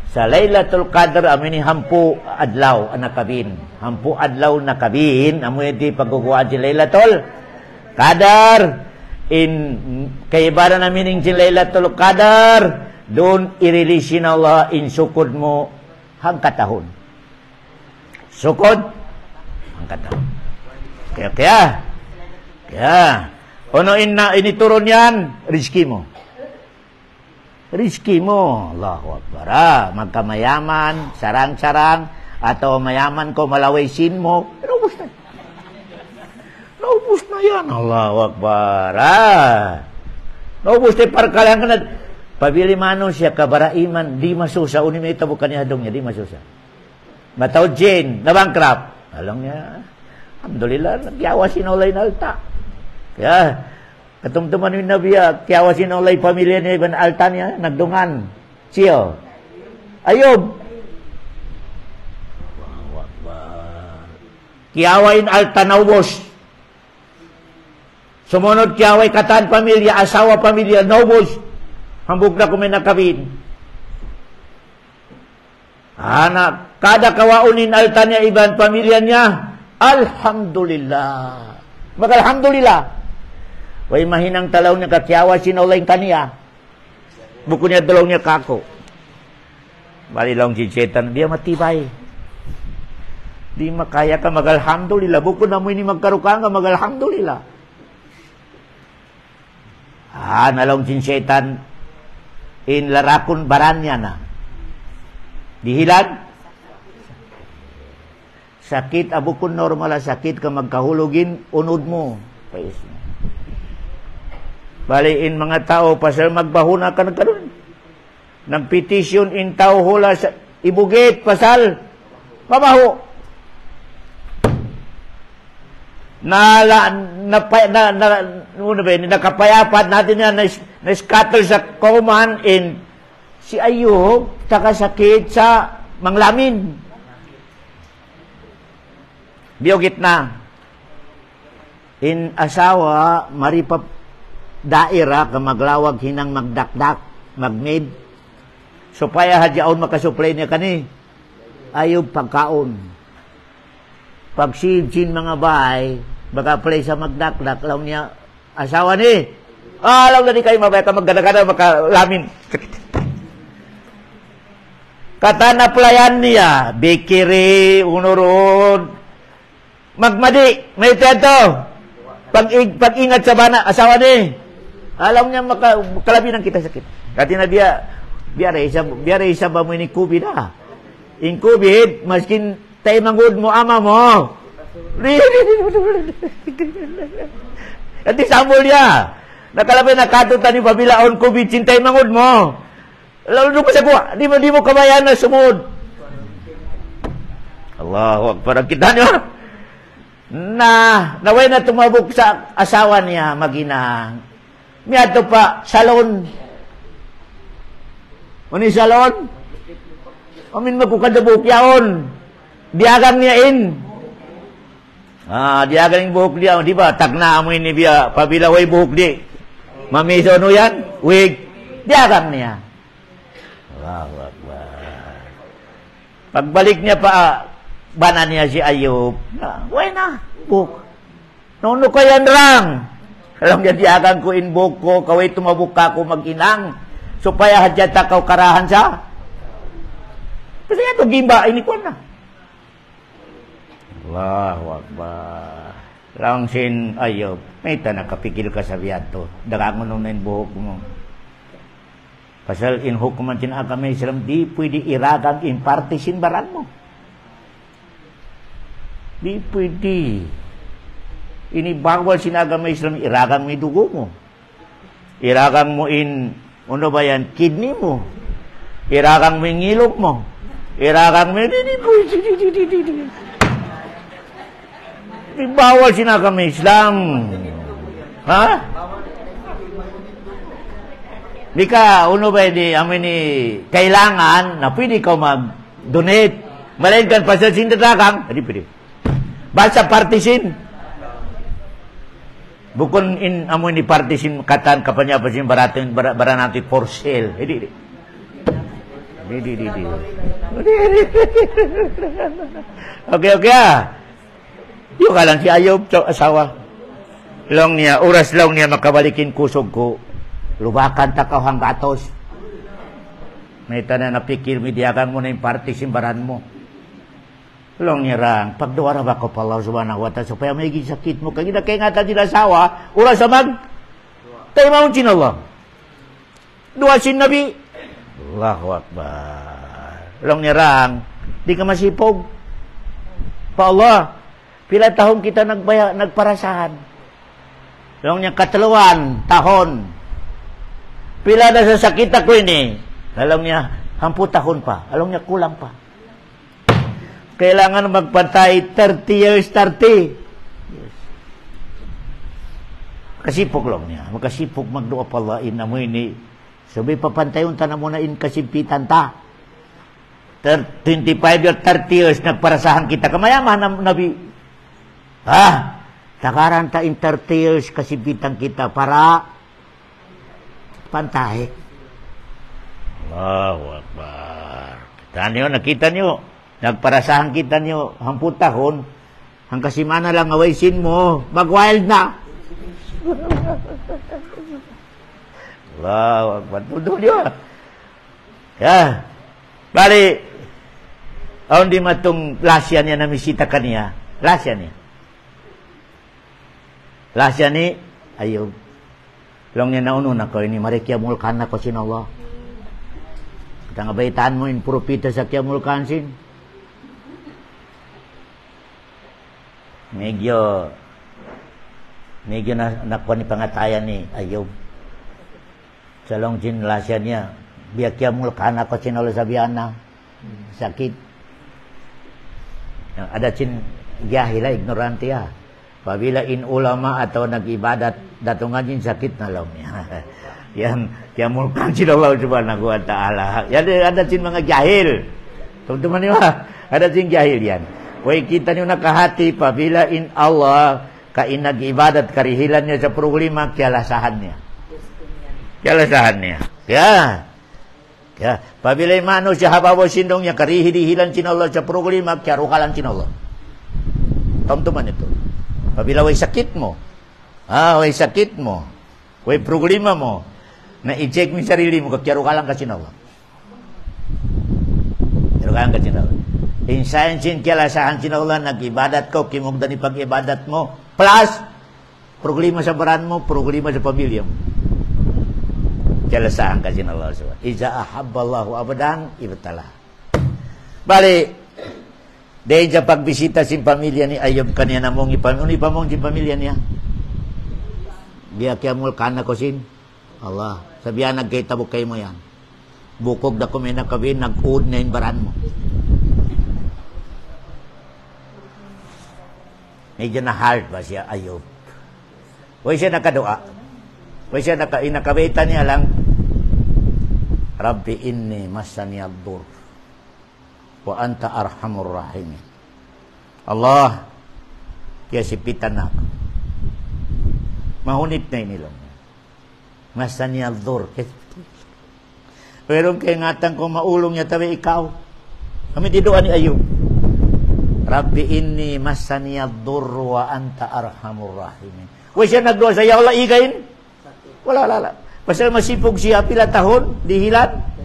sa Laylatul Qadr amini hampu adlaw nakabin. Hampu adlaw nakabin amo iti pagkukuha si Laylatul Qadr in kaibaran namin si Laylatul Qadr doon i-release na Allah in sukod mo hangkatahon. Sukod hangkatahon. Kaya ono inituron yan rizki mo. Rizki mo, Allahu Akbar. Magkamayaman, sarang-sarang, atau mayaman ko malawaysin mo, naubos na. Naubos na yan, Allahu Akbar. Naubos na parkalang ka na. Pabili mano siya, kabaraiman, di masusa. Unin may tabukan niya hadong niya, di masusa. Mataw Jane, na bankrupt. Alam niya, Alhamdulillah, kiawasin olay na alta. Ya, katumtuman yung nabiya, kiawasin olay pamilya niya, ibang alta niya, nagdungan. Siyo. Ayub. Kiawain alta naubos. Sumunod kiaway katan pamilya, asawa pamilya, naubos. Hambog na kumin nakabin. Anak, kada kawaunin alta niya, ibang pamilya niya, Alhamdulillah. Alhamdulillah. Way mahinang talaw niya kakyawa sinulay kaniya. Buko niya dalaw niya kako. Bali lang si Setan, dia matibay. Di makaya ka magalhamdulillah. Buko na mo ini magkaruka ka magalhamdulillah. Nalong si Setan in larakon barannya na. Dihilan sakit abukun normal sakit ka magkahulugin unod mo. Baliin mga tao pasal magbahuna ka nagkaroon. Nagpetisyon in tao hula sa ibugit pasal mabaho. Nakapayapat natin yan na scatter sa command in si Ayub sakit sa manglamin. Biyogit na. In asawa, maripap daira ka maglawag hinang magdakdak, magmid. Supaya hadyaon makasuplay niya kani. Ayub pagkaon. Pag sin mga bahay, baka play sa magdakdak, law niya, asawa ni. Law na di kayo mabaya ka magdadakada, makalamin. Katana playan niya, bikiri, unurod, magmadi, may teto. Pag-ingat sa bana, asawa ni. Alam niya makalabinan kita sakit. Kati na biara isa ba mo ini kubid ha. In kubid, maskin tayo mangud mo ama mo. Kati sambol niya. Nakalabay nakatutan ni pabilaon kubid, cintay mangud mo. Lalu pa sa kuha, di mo kabayan na sumud. Allahu Akbar, kita niyo. Naway na tumabok sa asawa niya, maginang. Miyato pa, salon. Uni salon? Amin magkukadabok yaon. Diagang niya in. Diagang yung buhok niya. Di ba, tagna mo ini biya, pabilaway buhok di. Mamiso no yan? Wig. Diagang niya. Pagbalik niya pa, bana niya si Ayub. Way na, buk. Nono ka yan rang. Alam niya, diagan ko in buk ko, kaway tumabuk ka ko mag-inang. Supaya hadyat takaw karahan sa. Kasi nga ito, gimba, ini ko na. Allahu Akbar. Lang sin Ayub. May nakapikil ka sa biyato. Dagangon nung na yung buhok mo. Pasal in hukuman sin agama Islam, di pwede iragang in partisin baran mo. Di pwede. Ini bawal sin agama Islam, iragang mo dugo mo. Iragang mo in, ano ba yan, kidney mo. Iragang mo yung ilog mo. Iragang mo, di pwede. Di bawal sin agama Islam. Ha? Di ka, uno ba di, amin ni, kailangan na pwede ka mag-donate. Malain kan pasal sindadagang, hindi pwede. Basta partisin. Bukon in, amin ni partisin, katan, kapanya pasin, baranati for sale. Hindi. Okay. Yung ka lang si Ayub, asawa. Long niya, oras long niya makabalikin kusog ko. Lubakan takaw hang gatos. May tanan na pikir, midiakan mo na yung party simbaran mo. Long nirang, pagduwara ba ko pa Allah subhanahu wa ta'ala, supaya may sakit mo, kaya ingatan din asawa, oras amag, tayo maun sin Allah. Dua sin Nabi. Allahu Akbar. Long nirang, di ka masipog. Pa Allah, pila tahong kita nagparasahan. Long niya katalawan, tahon. Pila na sa sakit ako ini. Alam niya, 10 tahun pa. Alam niya, kulang pa. Kailangan magpantay 30 years, 30. Kasipok lang niya. Makasipok magdoa pa Allah in mo ini. Sabi papantayon ta na muna in kasimpitan ta. 25 or 30 years nagparasahan kita. Kamayaman na nabi. Takaran ta in 30 years kasimpitan kita para pantahe. Allahu Akbar. Nakita niyo. Nagparasahan kita niyo. Hamput tahon. Hanggang simana lang awaysin mo. Mag-wild na. Allahu Akbar. Tudo niyo. Bali, aon di matong lasya niya na misita kaniya. Lasya niya. Lasya ni Ayub. Long niya naununa ko, ini marikia mulkan na ko sin Allah. Kita nga baitaan mo in propita sa kya mulkan sin. Medyo nakuha ni pangatayan ni Ayub. Sa long sin lasya niya, biya kya mulkan na ko sin Allah sabihan na. Sakit. Ada sin jahila, ignorante ya. Pabila in ulama atau nag-ibadat, datungan din sakit na lang. Yan, kaya mulkan si Allah subhanahu wa ta'ala. Yan, ada sin mga jahil. Teman-teman niyo, ada sin jahil yan. Kaya kita niyo nakahati, pabila in Allah, kain nag-ibadat, karihilan niya sa problema, kialasahan niya. Kialasahan niya. Ya, pabila mano siya habawa sindong niya, karihilan sin Allah sa problema, kiarukalan sin Allah. Teman-teman itu. Pabila way sakit mo, way sakit mo, way problema mo, na i-check mo sarili mo, kakyaro ka lang kasi na Allah. Kyaro ka lang kasi na Allah. Insayan sin kialasahan sin Allah, nag-ibadat ko, kimugdan ni pag-ibadat mo, plus, problema sa baran mo, problema sa pamilya mo. Kialasahan kasi na Allah. Iza ahabballahu abadan, ibatalah. Bali, dahil sa pagbisita sin pamilya ni Ayub kanya namong ipamong sin pamilya niya. Biya kaya mulkan ko sin Allah. Sabihan nagkaitabok kayo mo yan. Bukog na kumay nakabin, nag-ud na yung baran mo. Medyo na hard ba siya Ayub? Huwag siya nakadoa. Huwag siya inakabitan niya lang. Rabbi inni masani ad-dur wa anta arhamur rahim. Allah, kaya sipitan na ako. Mahunit na inilang. Masani al-dur. Pero kaya ngatan ko maulong niya tabi ikaw. Kami tiduan ni Ayub. Rabbi inni masani ad-dur wa anta arhamur rahim. Kaya siya nagdoa sa Allah igayin. Wala. Pasal masipog siya pila tahon, dihilan.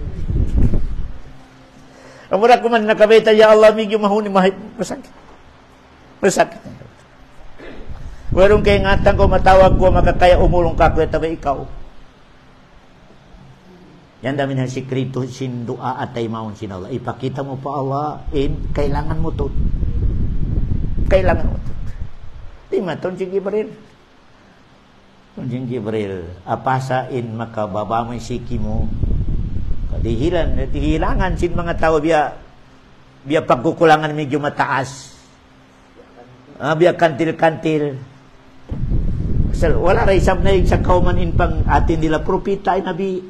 Amura ko man nakabita, ya Allah, medyo mahuni, masakit. Masakit. Werong kay ngatan ko, matawag ko, makakaya umulong ka ko, tabi ikaw. Yan dami na sikrito, sin dua at ay maun sin Allah. Ipakita mo pa Allah, kailangan mo to. Kailangan mo to. Di maton si Gibril. Tunjing Gibril, apasain makababa mo siki mo. Dihilangan sin mga tao biya pagkukulangan medyo mataas. Biya kantil-kantil. So, wala rin isang na sa kauman in pang atin nila propita ay nabi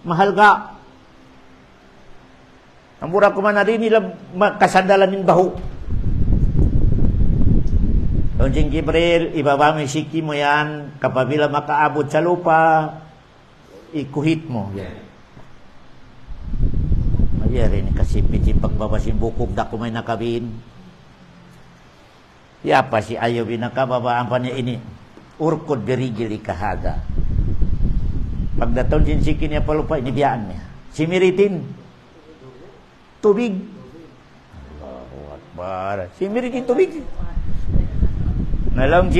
mahal ga. Ang mura ko man na rin nila kasandalan ng baho. Tunjing Gibril, ibaba mo siki mo yan, kapabila makaabot sa lupa, ikuhit mo. Yan. Rin kasi piti pagbabasin bukog da kumay nakabin. Yapa si Ayub nakababaan pa niya ini. Urkod berigil ikahada. Pagdaton sin siki niya palupa, inibiyaan niya. Simiritin. Tubig. Allahu Akbar. Simiritin tubig. Long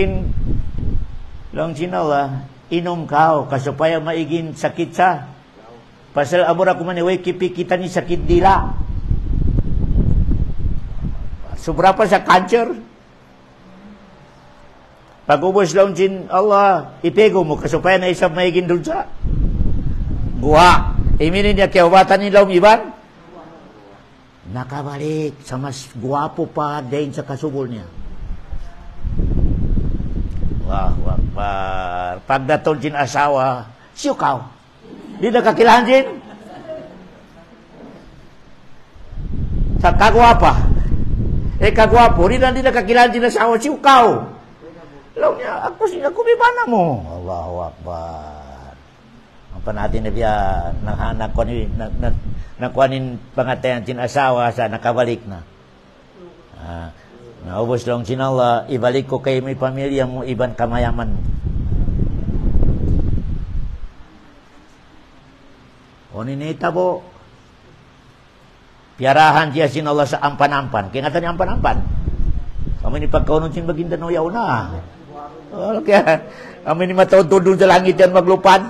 sin Allah, inom kao kasupaya maigin sakit sa. Pasal amura ko man way kita ni sakit dila. Sobrapa sa cancer. Pag-ubos lang sin Allah, ipego mo kasupaya na isang maigin dun sa. Guha. Iminin niya kiawatan nila iban. Nakabalik sa mas guwapo pa din sa kasubol niya. Allahu Akbar. Pagdaton jin asawa, siyukaw. Di na kakilahan jin. Sa kagwapa. Kagwapo, di na kakilahan jin asawa, siyukaw. Law niya, ako bibana mo. Allahu Akbar. Ang panatin na biya, nakuanin pangatayan jin asawa sa nakabalik na. Naubos lang sinala, ibalik ko kayo may pamilya mo, iban kamayaman mo. O ninita po, piarahan siya sinala sa ampan-ampan. Kingatan niya ampan-ampan. Kami ni pagkaunon sin Maguindanao yaw na. Kaya, kami ni mataon-tudon sa langit yan maglupad.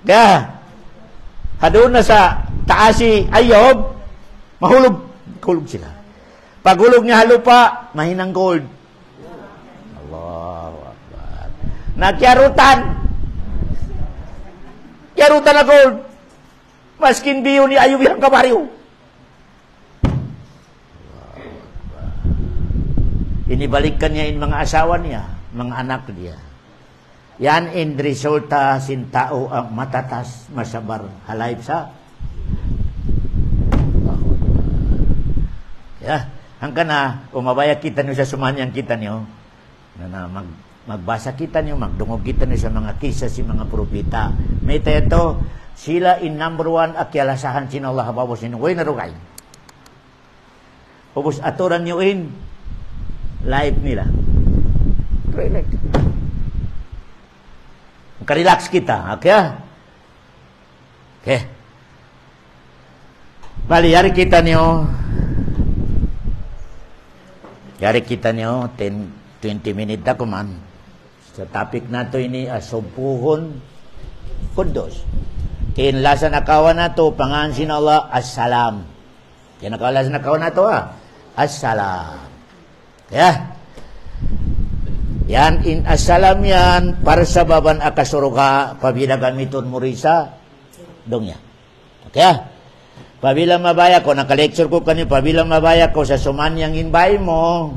Kaya, hadun na sa taas si Ayob, mahulog sila. Paghulog niya halupa, mahinang gold. Allahu Akbar. Nagkiarutan. Kiarutan na gold. Maskin biyo ni Ayub yung kabaryo. Inibalikan niya in mga asawa niya, mga anak niya. Yan in resulta sin tao ang matatas, masabar, halayp sa. Ya. Hanggang na, umabaya kita niyo sa sumanyang kita niyo, na magbasa kita niyo, magdungog kita niyo sa mga kisah si mga propeta. May ito, sila in number one, akyalasahan sin Allah hababos in way na rugay. Ubus aturan niyo in, life nila. Relax. Makarelax kita, okay? Okay. Bali, yari kita niyo, yari kita niyo, 10-20 minutes na kuman. Sa topic na to ini, asumpuhon, kundos. Kinla sa nakawa na to, pangansin Allah, as-salam. Kinakawala sa nakawa na to, as-salam. Kaya, yan, in as-salam yan, para sa baban akasuruga, pabila gamiton mo risa, dong yan. Kaya, pabila mabaya ko, naka-lecture ko kanyo, pabila mabaya ko sa sumanyang inbay mo,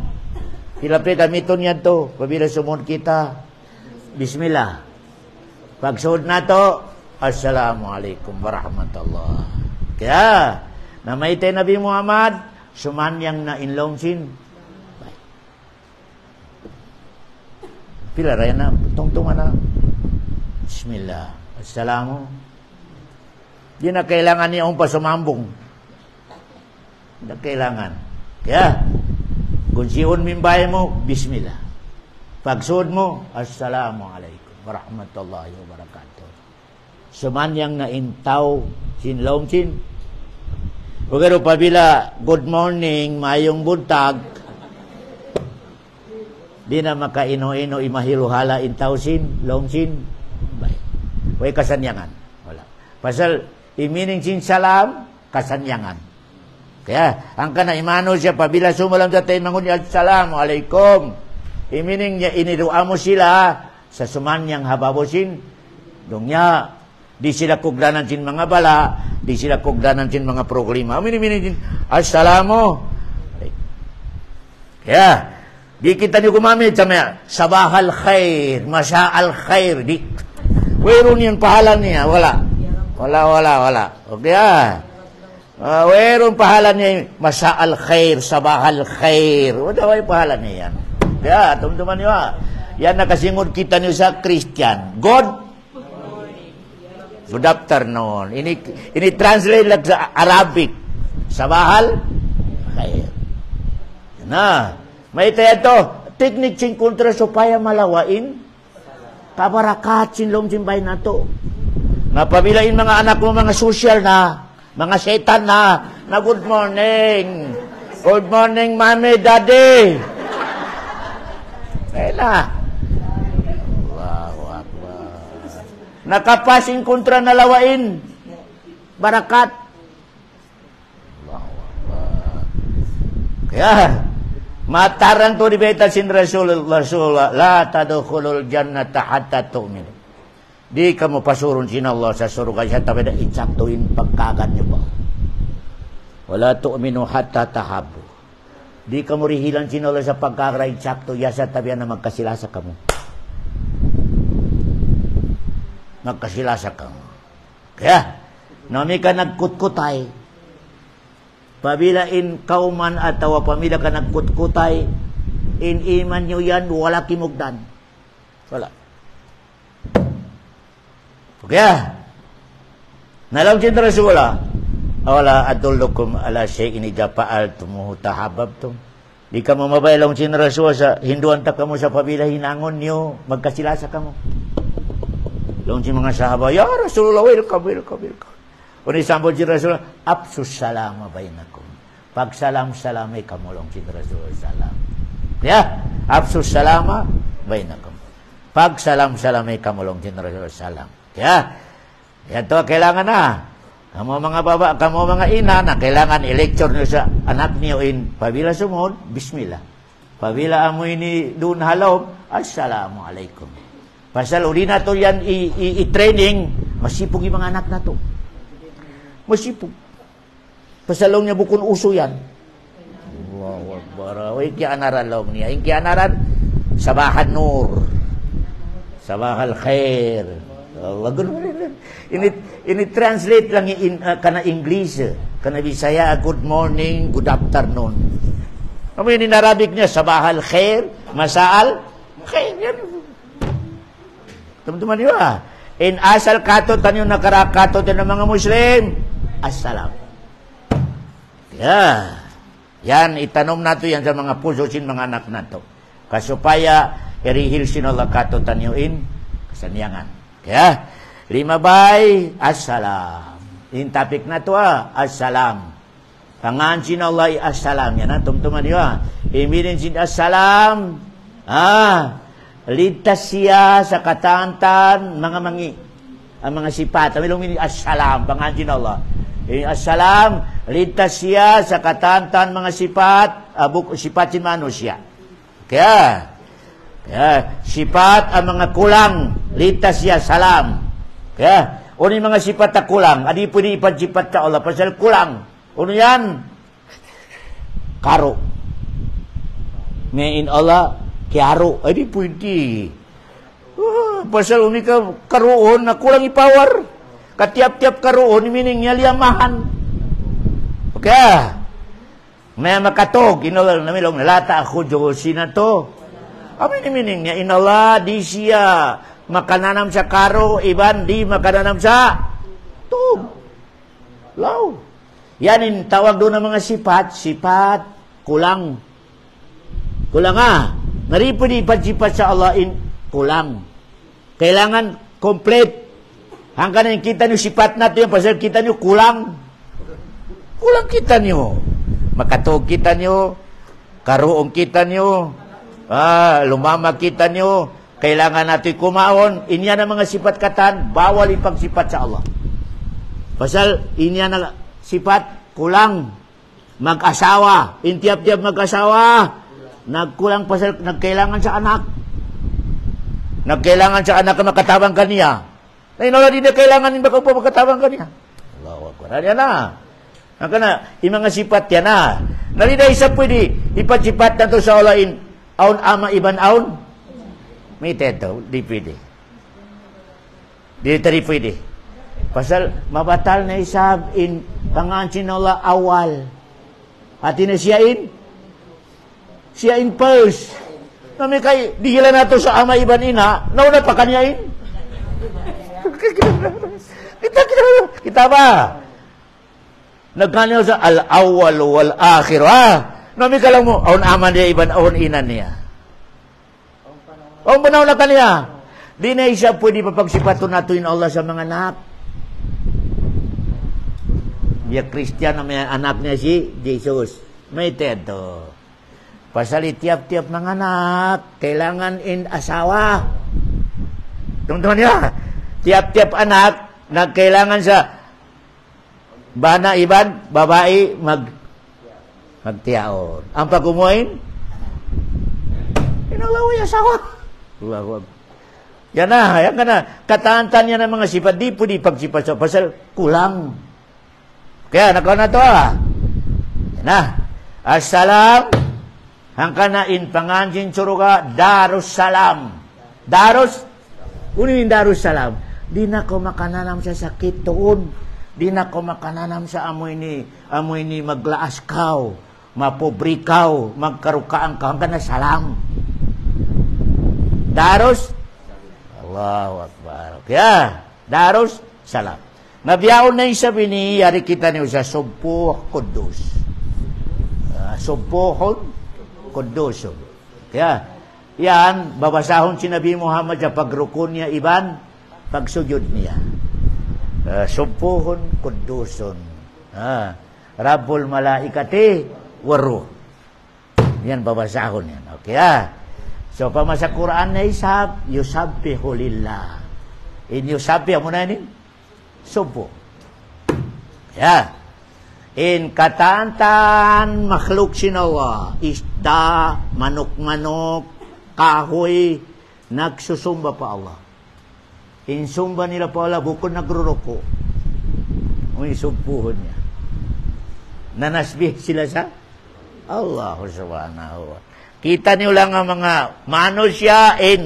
pilapre gamiton yan to, pabila sumun kita, bismillah. Pagsuod na to, assalamualaikum warahmatullah. Kaya, namaitay Nabi Muhammad, sumanyang na inlong sin, pila raya na, tungtungan na, bismillah, assalamu. Di na kailangan niya pa sumambong. Di na kailangan. Kaya, kung siyon mimbay mo, bismillah. Pagsuod mo, assalamualaikum warahmatullahi wabarakatuh. Sumanyang na intaw, sinlong sin. Pero pabila, good morning, mayong buntag, di na makaino-ino, imahiluhala, intaw sin, long sin, bay. Way kasanyangan. Wala. Pasal, imining sin salam, kasanyangan. Kaya, ang kana imano siya, pabila sumalam sa tayo mangun niya, assalamualaikum. Imining niya, inidua mo sila, sa sumanyang hababosin, dong niya, di sila kugdanan sin mga bala, di sila kugdanan sin mga problema. Imining sin, assalamu. Kaya, di kita niyo gumamit sa mga sabahal khair, masya'al khair. Di, wero niyan pahalan niya, wala. Okay weron pahalan niya, masya'al khair, sabahal khair. Wala yung pahalan niya yan. Kaya, tumtuman niyo yan nakasingod kita niyo sa Christian. Good afternoon. Ini translate lang sa Arabic. Sabahal khair. Na, may ito, teknik sin kontra supaya malawain, kabarakat sin lom sin bay na to. Napabilain mga anak mo, mga social na, mga setan na good morning. Good morning, mami, daddy. Kaya na. Allahu Akbar. Nakapasin kontra na lawain, barakat. Allahu Akbar. Kaya, mataran to dibeta sin Rasul la tadkhulul jannata hatta tu'minu. Di kamu pasurun sin Allah sa surga sa tabeda insaktuin pagkagan niyo ba. Wala tu'minu hatta tahabbu. Di kamu rihilan sinala sa pagkakaray sakto, yasa tabihan na magkasilasa kamu. Magkasilasa kamu. Kaya, nami ka nagkutkutay, pabila in kauman atawa pamila ka nagkutkutay, in iman nyo yan, wala kimugdan. Wala. Kaya, nalam cinta Rasulullah, awala adullukum ala syai'in idza fa'altum tahabbtum. Di ka mamabaylang cinta Rasulullah sa hinduan ta kamu sa pabila hinangon nyo, magkasilasa kamu. Long si mga sahaba, ya Rasulullah, welcome. Uni sambol si Rasulullah, absus salama bainakum. Pag salam-salamay kamu long si Rasulullah salam. Ya, absus salama bainakum. Pag salam-salamay kamu long si Rasulullah salam. Ya, yan to kailangan na. Kamu mga baba, kamu mga ina na kailangan i-lecture nyo sa anak niyo in pabila sumunod, bismillah. Pabila amo ini doon halaw, assalamualaikum. Pasal uli na to yan i-training, masipog yung mga anak na to. Masipog. Pasalong niya bukun uso yan. Wow, akbar. Ay, kianaran long niya. Yung kianaran, sabahan nur. Sabahal khair. Allah, ini translate lang kana English, kana Bisaya, good morning, good afternoon. Ano yung in Arabic niya? Sabahal khair, masaal khair. Teman-teman niyo in asal kato tanyo nakarakato ng mga Muslim, assalam. Yan, itanom nato yan sa mga puso sin mga anak nato. Kasupaya, irihil sinala kato tanyo in kasaniyangan. Kaya, lima bay, assalam. Yung topic na to assalam. Pangansin Allah, assalam. Yan tumtuman niyo Iminin sin assalam. Ligtas siya sa katantan, mga mangi. Ang mga sipat. Amilong minin assalam, pangansin Allah. Assalam, ligtas siya sa katantan, mga sipat, sipat sin manusia. Kaya, sifat ang mga kulang, litas siya, salam. Kaya, ano yung mga sifat na kulang? Adi pwede ipadsifat sa Allah, pasal kulang. Ano yan? Karo. May in Allah, kiaro. Adi pwede. Pasal umi ka karoon na kulang ipawar. Katiap-tiap karoon, meaning niya liyamahan. Kaya, may makatog, inolal na milong, nalata ako, Diyos na to. Apa ini meaningnya? Inallah di siya makananam sa karo, iban di makananam sa tub. Law. Yan in tawag doon ng mga sifat kulang. Kulang Naripo di sifat sa Allah in kulang. Kailangan complete. Hanggang yung kita nyo sifat natin yung pasal kita nyo kulang. Kulang kita nyo. Makatog kita nyo. Karoong kita nyo. Lumama kita nyo, kailangan natin kumaon, inya na mga sifat katan, bawal ipagsipat sa Allah. Pasal, inya na sifat, kulang, mag-asawa, intiap-tiap mag-asawa, nagkulang pasal, nagkailangan sa anak. Nagkailangan sa anak na makatabang kaniya. Na inala din na kailangan din baka po makatabang kaniya. Allahu Akbar. Yan na. Yung mga sifat yan na. Nalina isa pwede, ipagsipat na to sa Allah in aun ama iban aun may teto di pwede pasal mabatal na isab in pangansin Allah awal at siya in first nami kay dihilan nato sa ama iban ina nauna pa kanyain kita ba nagkanyaw sa al awal wal akhir nami ka lang mo, aun aman niya, iban aun inan niya. Aun panaw na kaniya. Di na siya pwede papagsipato nato in Allah sa mga anak. Biya Christian na may anak niya si Jesus. May teto. Pasali tiap-tiap mga anak, kailangan in asawa. Tungtong niya. Tiap-tiap anak, nagkailangan sa bana iban, babae, magtiaon. Ang pagumuin, inalaway asawa. Yan ka na. Kataantan niya ng mga sifat, di po di pagsipat sa pasal, kulang. Kaya, nakaw na to Yan na. Assalam, Hangkana in panganjin suruga Darussalam. Unin Darussalam. Di na ko makananam sa sakit tuon. Di na ko makananam sa amoy ni maglaas kaw, mapobri kaw, magkarukaan kaw. Hangkana salam. Allahu Akbar. Kaya Darussalam. Nabiyaon na yung sabi ni, yari kita niyo sa Subuh Kudus. Subuhon Kudus. Kaya, yan, babasahon si Nabi Muhammad sa pagrukun niya, iban, pagsujud niya. Subuhon Kudusun. Rabbul Malaikati Waruh. Yan, babasahon yan. Okay, So, pamasa Quran na yusabbihu lillah. In yusabbihu mo na yun? Subuh. In katantan makhluk sinawa, isda, manok-manok, kahoy, nagsusumba pa Allah. In sumba nila pa Allah, bukod nagruruko. May subuhon niya. Nanasbih sila sa Allah subhanahu wa. Kita niyo lang ang mga manusia in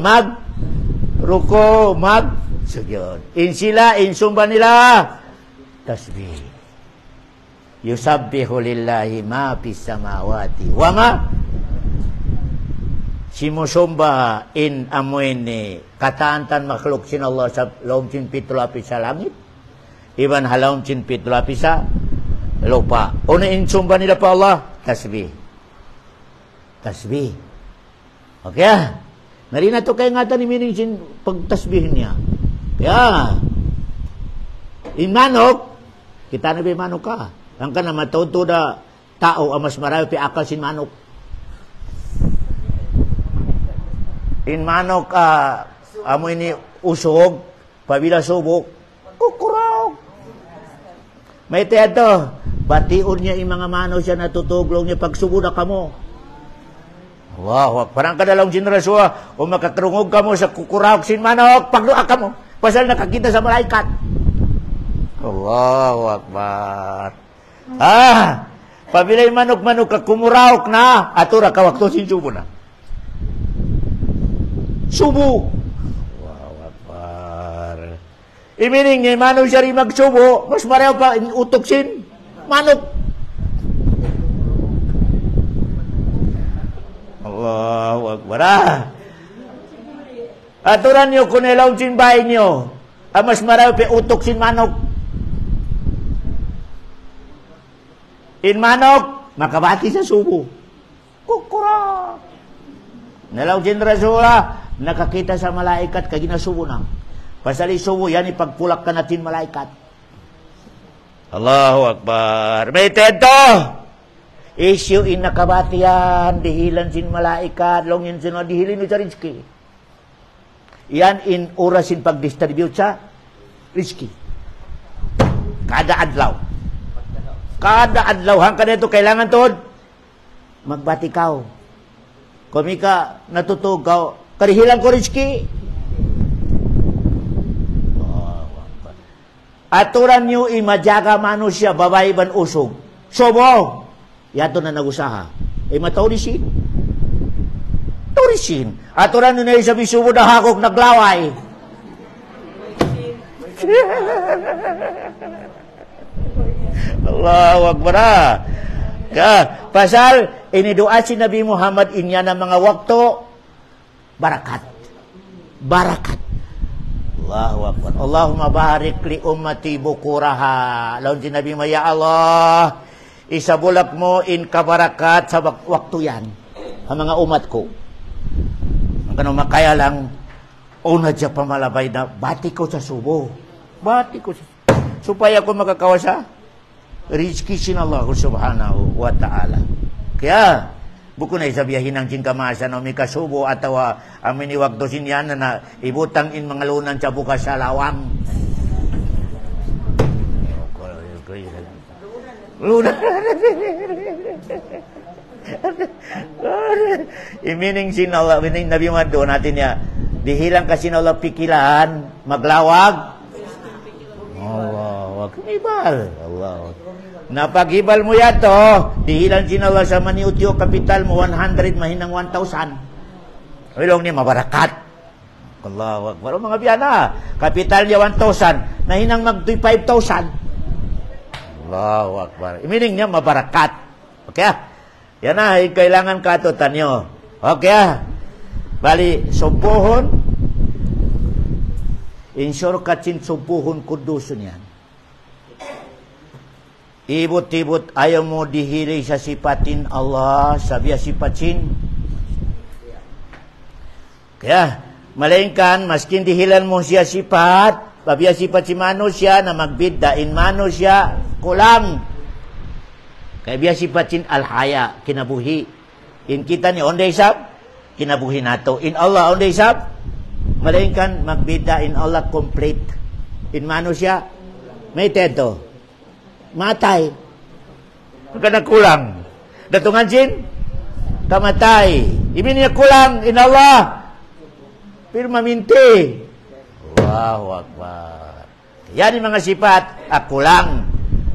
ruko, sujud. In sila, in sumba nila, tasbih. Yusabbihu lillahi ma fis samawati wa ma simusumba in amoy ni katantan makhluk sin Allah sa laom sin pitulapi sa langit. Iban halaom sin pitulapi sa lupa. Una in sumba nila pa Allah, tasbih. Okay. Narina to kay ngatan ni meaning sin pagtasbih niya. Kaya, in manok, kita na ba manok ka? Ang ka na matuto na tao, ang mas marami pi akal sin manok. In manok, amoy ni usog, pabila subok, kukurog. May teto, bation niya yung mga manok siya natutuglong niya pagsubo na kamo. Wow, parang kadalawang generasyon, o makakrungog ka mo sa kukurog sin manok, pagluak ka mo. Pasal nakakita sa malaikat. Allahu Akbar. Pabilay manok-manok ka kumuraok na, atura ka wakto sin subo na. Subo. Allahu Akbar. Imining niya, manok siya rin magsubo, mas mareho pa utok sin manok. Allahu Akbar. Aturan nyo, kung ilaw sin bahay nyo, mas marami pa utok sin manok. In manok, makabati sa subo. Kukura. Nalaw sin rasula, nakakita sa malaikat, kaginasubo na. Pasali subo, yan ipagpulak ka natin malaikat. Allahu Akbar. May tento! Issue in nakabati yan, dihilan sin malaikat, longin sin dihilin ni Charinski. Yan in orasin pag-distribute sa rizki. Kada adlaw. Hangka na ito, kailangan to magbati ka. Kung ka natutog ka, karihilan ko rizki. Aturan nyo imadyaga manusya, babae ban usog. Sobo! Yato na nagusaha. Mataulisin. Turisin. Aturan nyo na yung sabi subo na hakok naglaway. Allahu Akbar. Pasal, inidoa si Nabi Muhammad inya ng mga wakto, barakat. Allahu Akbar. Allahumma barik li ummati bukuraha. Laun si Nabi Maya Allah, isabulak mo in kabarakat sa wakto yan. Ang mga umat ko. Ang makaya lang, una dyan pamalabay na, bati ko sa subo. Supaya ko makakawa sa rizki sin Allah subhanahu wa ta'ala. Kaya, buko na isabiyahin ang cingkamasa na may kasubo atawa amin iwag dosin yan na ibutang in mga lunan sa bukas sa lawang. Lunan. Imining sinala, imining Nabi Muhammad doon natin ya, dihilang kasi sinala pikilan, maglawag. Allah, ibal. Allah. Napaghibal mo yato, dihilan sin Allah sa maniutyo kapital mo 100 mahinang 1,000. Ilong niya mabarakat. Allahu Akbar. Mga biyana, kapital niya 1,000, nahinang mag 5,000. Allahu Akbar. Meaning niya mabarakat. Okay? Yan na, kailangan katutan nyo. Okay? Bali, sumpuhon, insure kacin sumpuhon kudusun yan. Ibut-ibut ayaw mo dihili sa sipatin Allah, sabiya sipatin. Kaya, malingkan, maskin dihilan mo siya sipat, sabiya sipat si manusia na magbiddain manusia, kulang. Kaya biya sipatin al-haya, kinabuhi. In kita ni onday sab, kinabuhi nato. In Allah onday sab, malingkan magbida in Allah complete. In manusia, may teto. Matay. Magkana kulang. Datungan sin, kamatay. Ibin niya kulang in Allah. Pero maminti. Allahu Akbar. Yan yung mga sifat, kulang.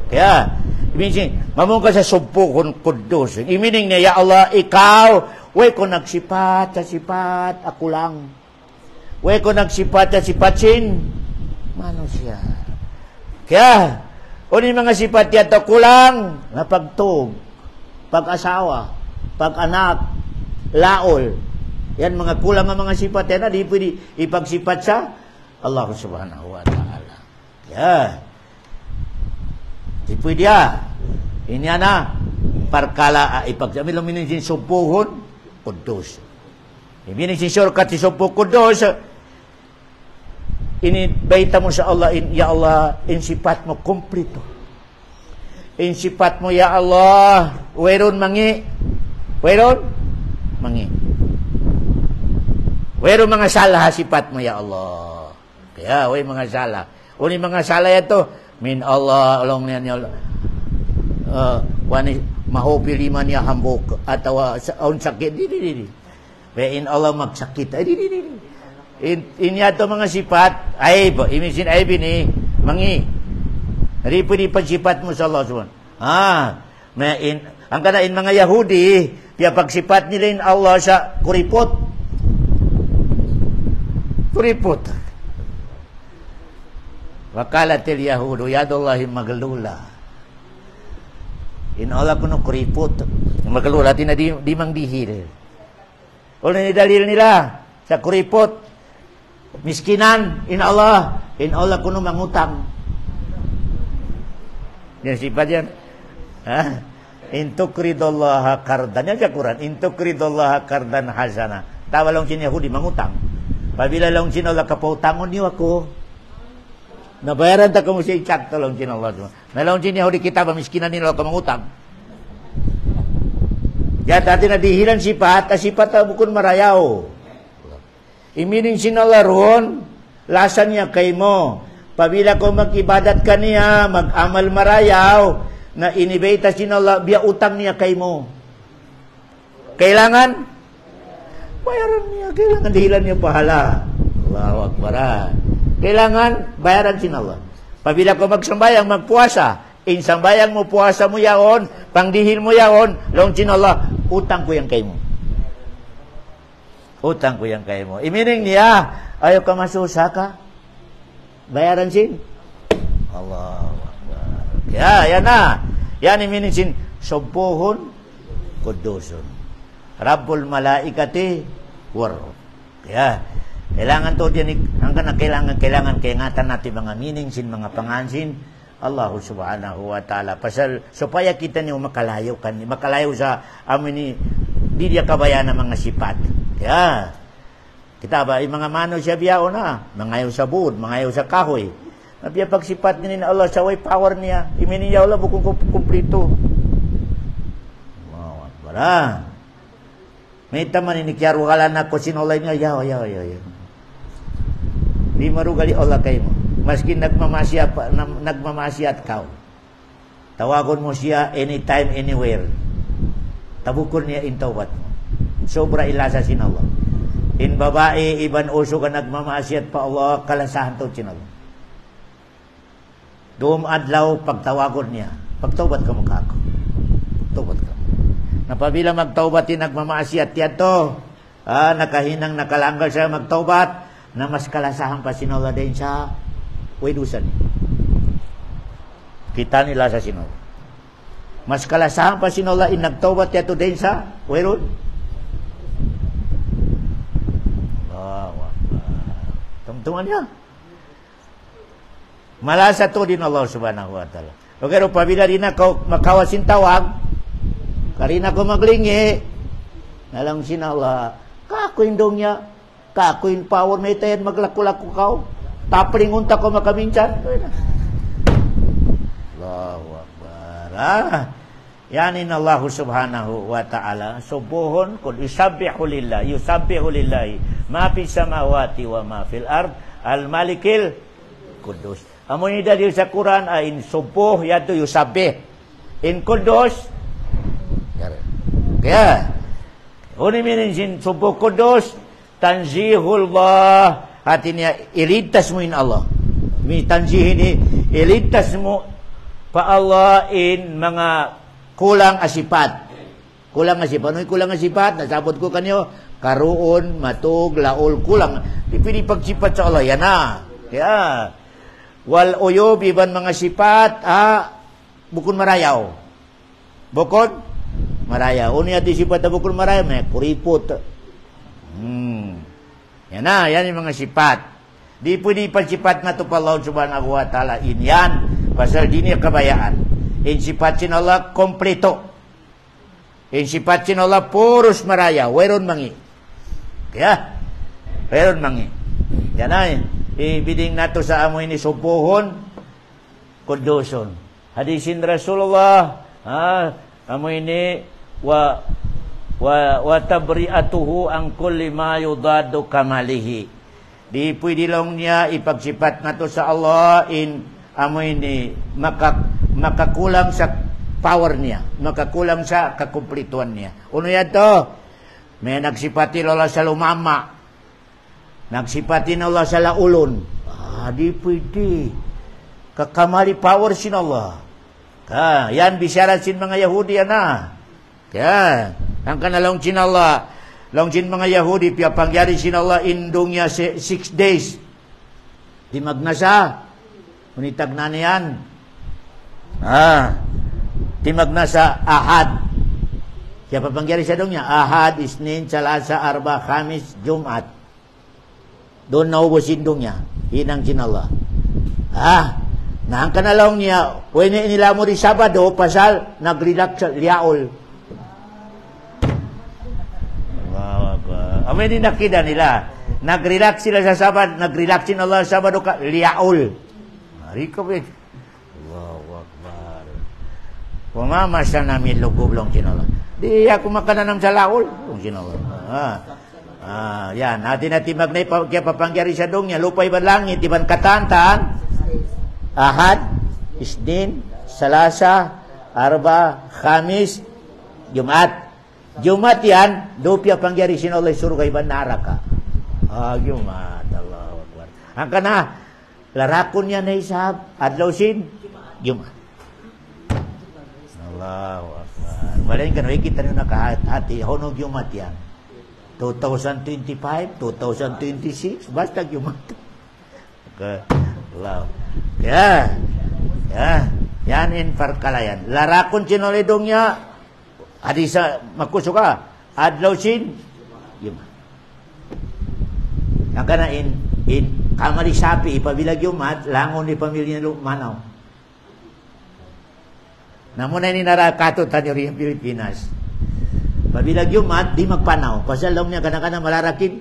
Kaya, ibin mamong ka sa sumpukon kudus. Imining niya, ya Allah, ikaw, way ko nagsipat sa sipat, ako lang. Way ko nagsipat sa sipatin, manusia. Kaya, unin mga sipat yato kulang, na pagtug, pag-asawa, pag-anak, laol. Yan mga kulang ng mga sipat yan, di pwede ipagsipat sa Allah subhanahu wa ta'ala. Kaya, di pwede Inya na, parkala ipagsabi lang minigin sumpuhon, kudus. Ibinin si shortcut si sumpuh kudus, ini baita mo sa Allah, ya Allah, in sifat mo kumplito. In sifat mo, ya Allah, weron mangi. Weron mangi. Weron mga salah sifat mo, ya Allah. Kaya, way mga salah. Uni mga salah yato, min Allah, along niya niya Allah. Wani mahopi liman niya hambok atau on sakit di. In Allah magsakit. Inya to mga sifat aib, imisin aib ini mangi. Ripu di pagsifat mo sa Allah subhanahu. Ang kana in mga Yahudi, piya pagsifat nila in Allah sa kuripot. Kuripot. Wakalatil Yahudu yadullahi maglula. In Allah kuno kuripot. Maglula tina di mangdihil. Ulo ni dalil nila sa kuripot. Miskinan in Allah kuno mangutang. Yan sifat yan. In tukridallaha qardan. Yan sa Quran. In tukridallaha qardan hasana. Tawa lang sin Yahudi mangutang. Pabila lang sin Allah kapautangon niyo ako. Nabayaran ta kamo siya ikat lang sin Allah. Nalong sin Yahudi kita ba miskinan nila ka mangutang. Ya tadi na dihilan sifat bukun marayaw. Imining sinalaron, lasan niya kay mo. Pabila ko mag-ibadat ka niya, mag-amal marayaw, na inibeta sinala, biya utang niya kay mo. Kailangan, bayaran niya, kailangan dihilan niya pahala. Allahu Akbar. Kailangan, bayaran sinala. Pabila ko magsambayang, magpuasa, insambayang mo, puasa mo yaon, pangdihil mo yaon, long sinala, utang ko yan kay mo. Utang ko yan kay mo. Imining niya, ayaw ka masusa ka. Bayaran sin. Allah. Ya, yan na. Yan imining sin. Subuhun, kudusun. Rabbul malaikati, waro. Kaya, kailangan to dyan, hanggang na kailangan kaingatan natin mga mining sin, mga pangansin, Allah subhanahu wa ta'ala. Pasal, supaya kita niyo makalayo sa amin ni, di dia kabayan ng mga sipat. Ya. Kita ba, yung mga mano siya biyao na, mangayaw sa bud, mangayaw sa kahoy. Nabiya pagsipat ni Allah sa way power niya, iminiyaw lang bukong kumplito. Wow, bara. May taman ni kiyaru kala na ko sinolay niya, yaw. Di marugali Allah kayo mo. Maski nagmamasyat ka. Tawagon mo siya anytime, anywhere. Tabukon niya in tawbat mo. Sobra ilasa sin Allah. In babae, iban uso ka nagmamasyat pa Allah, kalasahan to sin Allah. Doon adlaw, pagtawagon niya. Pagtaubat ka mo ka ako. Taubat ka. Napabila magtaubat nagmamaasiyat yan to. Nakahinang nakalanggal siya magtaubat na mas kalasahan pa sinola din sa wedusan. Kita nila sa sinola. Mas kalasahan pa sinola nagtaubat yato din sa werod. Tungtungan niya. Malasa to din Allah subhanahu wa ta'ala. Pero pabila din ako makawasin tawag, karina ko maglingi, nalang sinala, kakuindong niya, kakuin power may tayan maglaku-laku kau, tapring unta ko makaminsan. Allahu Akbar. Yanin Allah subhanahu wa ta'ala, subuhon kung yusabbihu lillahi, ma fi samawati wa ma fil ard, al-malikil kudus. Amoy dalil sa Quran ay in subuh yado yusabbih. In kudus. Kaya unimin sin subuh kudus tanzihullah, artinya iligtas mo in Allah. Mi tanzih ini iligtas mo pa Allah in mga kulang asipat. Kulang asipat. Ano kulang asipat? Nasabot ko kanyo, karuon, matug, laol, kulang. Dipili pagsipat sa Allah. Yan na. Kaya wal uyub iban mga sipat bukod marayaw. Bukod marayaw. Unya di sipat na bukod marayaw, may kuripot. Yan na, yan yung mga sipat. Di pwede pagsipat na to pa Allah subhanahu wa ta'ala. Inyan, pasal di niya kabayaan. In sipat sin Allah kompleto. In sipat sin Allah puros marayaw. Weron mangi. Kaya, weron mangi. Yan na ibiding nato sa amoy ni subuhon kuduson. Hadisin Rasulullah amoy ni wa tabri'atuhu ang kulli ma yudadu kamalihi. Di pwede lang niya ipagsipat nato sa Allah in amoy ni makakulang sa power niya, makakulang sa kakumplituan niya. Uno yan to, may nagsipati lola sa lumama, nagsipatin Allah sa laulon. Di pwede. Kakamali power sin Allah. Yan bisyara sin mga Yahudi yan na. Kaya, ang kanalong sin Allah, long sin mga Yahudi, piapangyari sin Allah, indong niya 6 days. Di magnasa. Unitag na niyan. Di magnasa ahad. Kaya papangyari siya dong niya. Ahad, Isnin, Salasa, Arba, Khamis, Jumat. Doon naubos indong niya. Hinang sinala. Nang kanalaw niya, pwede nila mo rin Sabado, pasal, nag-relax sa liaol. Amin din nakida nila. Nag-relax sila sa Sabado, nag-relax sinala sa Sabado ka, liaol. Rikabit. Allahu Akbar. Pumamasa namin lugoblong sinala. Di ako makananam sa laol. Sinala. Yan, natin magnay kaya papangyari sa dong niya, lupay ba langit, iban katantaan, Ahad, Isnin, Salasa, Arba, Khamis, Jumat. Jumat yan, dupya pangyari sinolay surga iban naraka. Jumat, Allahu Akbar. Ang kana, larakon niya na isab, adlaw sin, Jumat. Allahu Akbar. Malayin ka, kita nyo nakahati, honog Jumat yan. 2025, 2026, basta Jumat. Okay. Wow. Yan in parkalayan. Larakon sinolidong niya, hadisa makusuka, adlaw sin, Jumat. Ang kana in kamali sapi, ipabilag Jumat, langon ni pamilya ni Manaw. Namun na ninarakato tanyo rin Pilipinas. Pabilag Jumat, di magpanaw. Pasal lang niya kana-kana malarakin.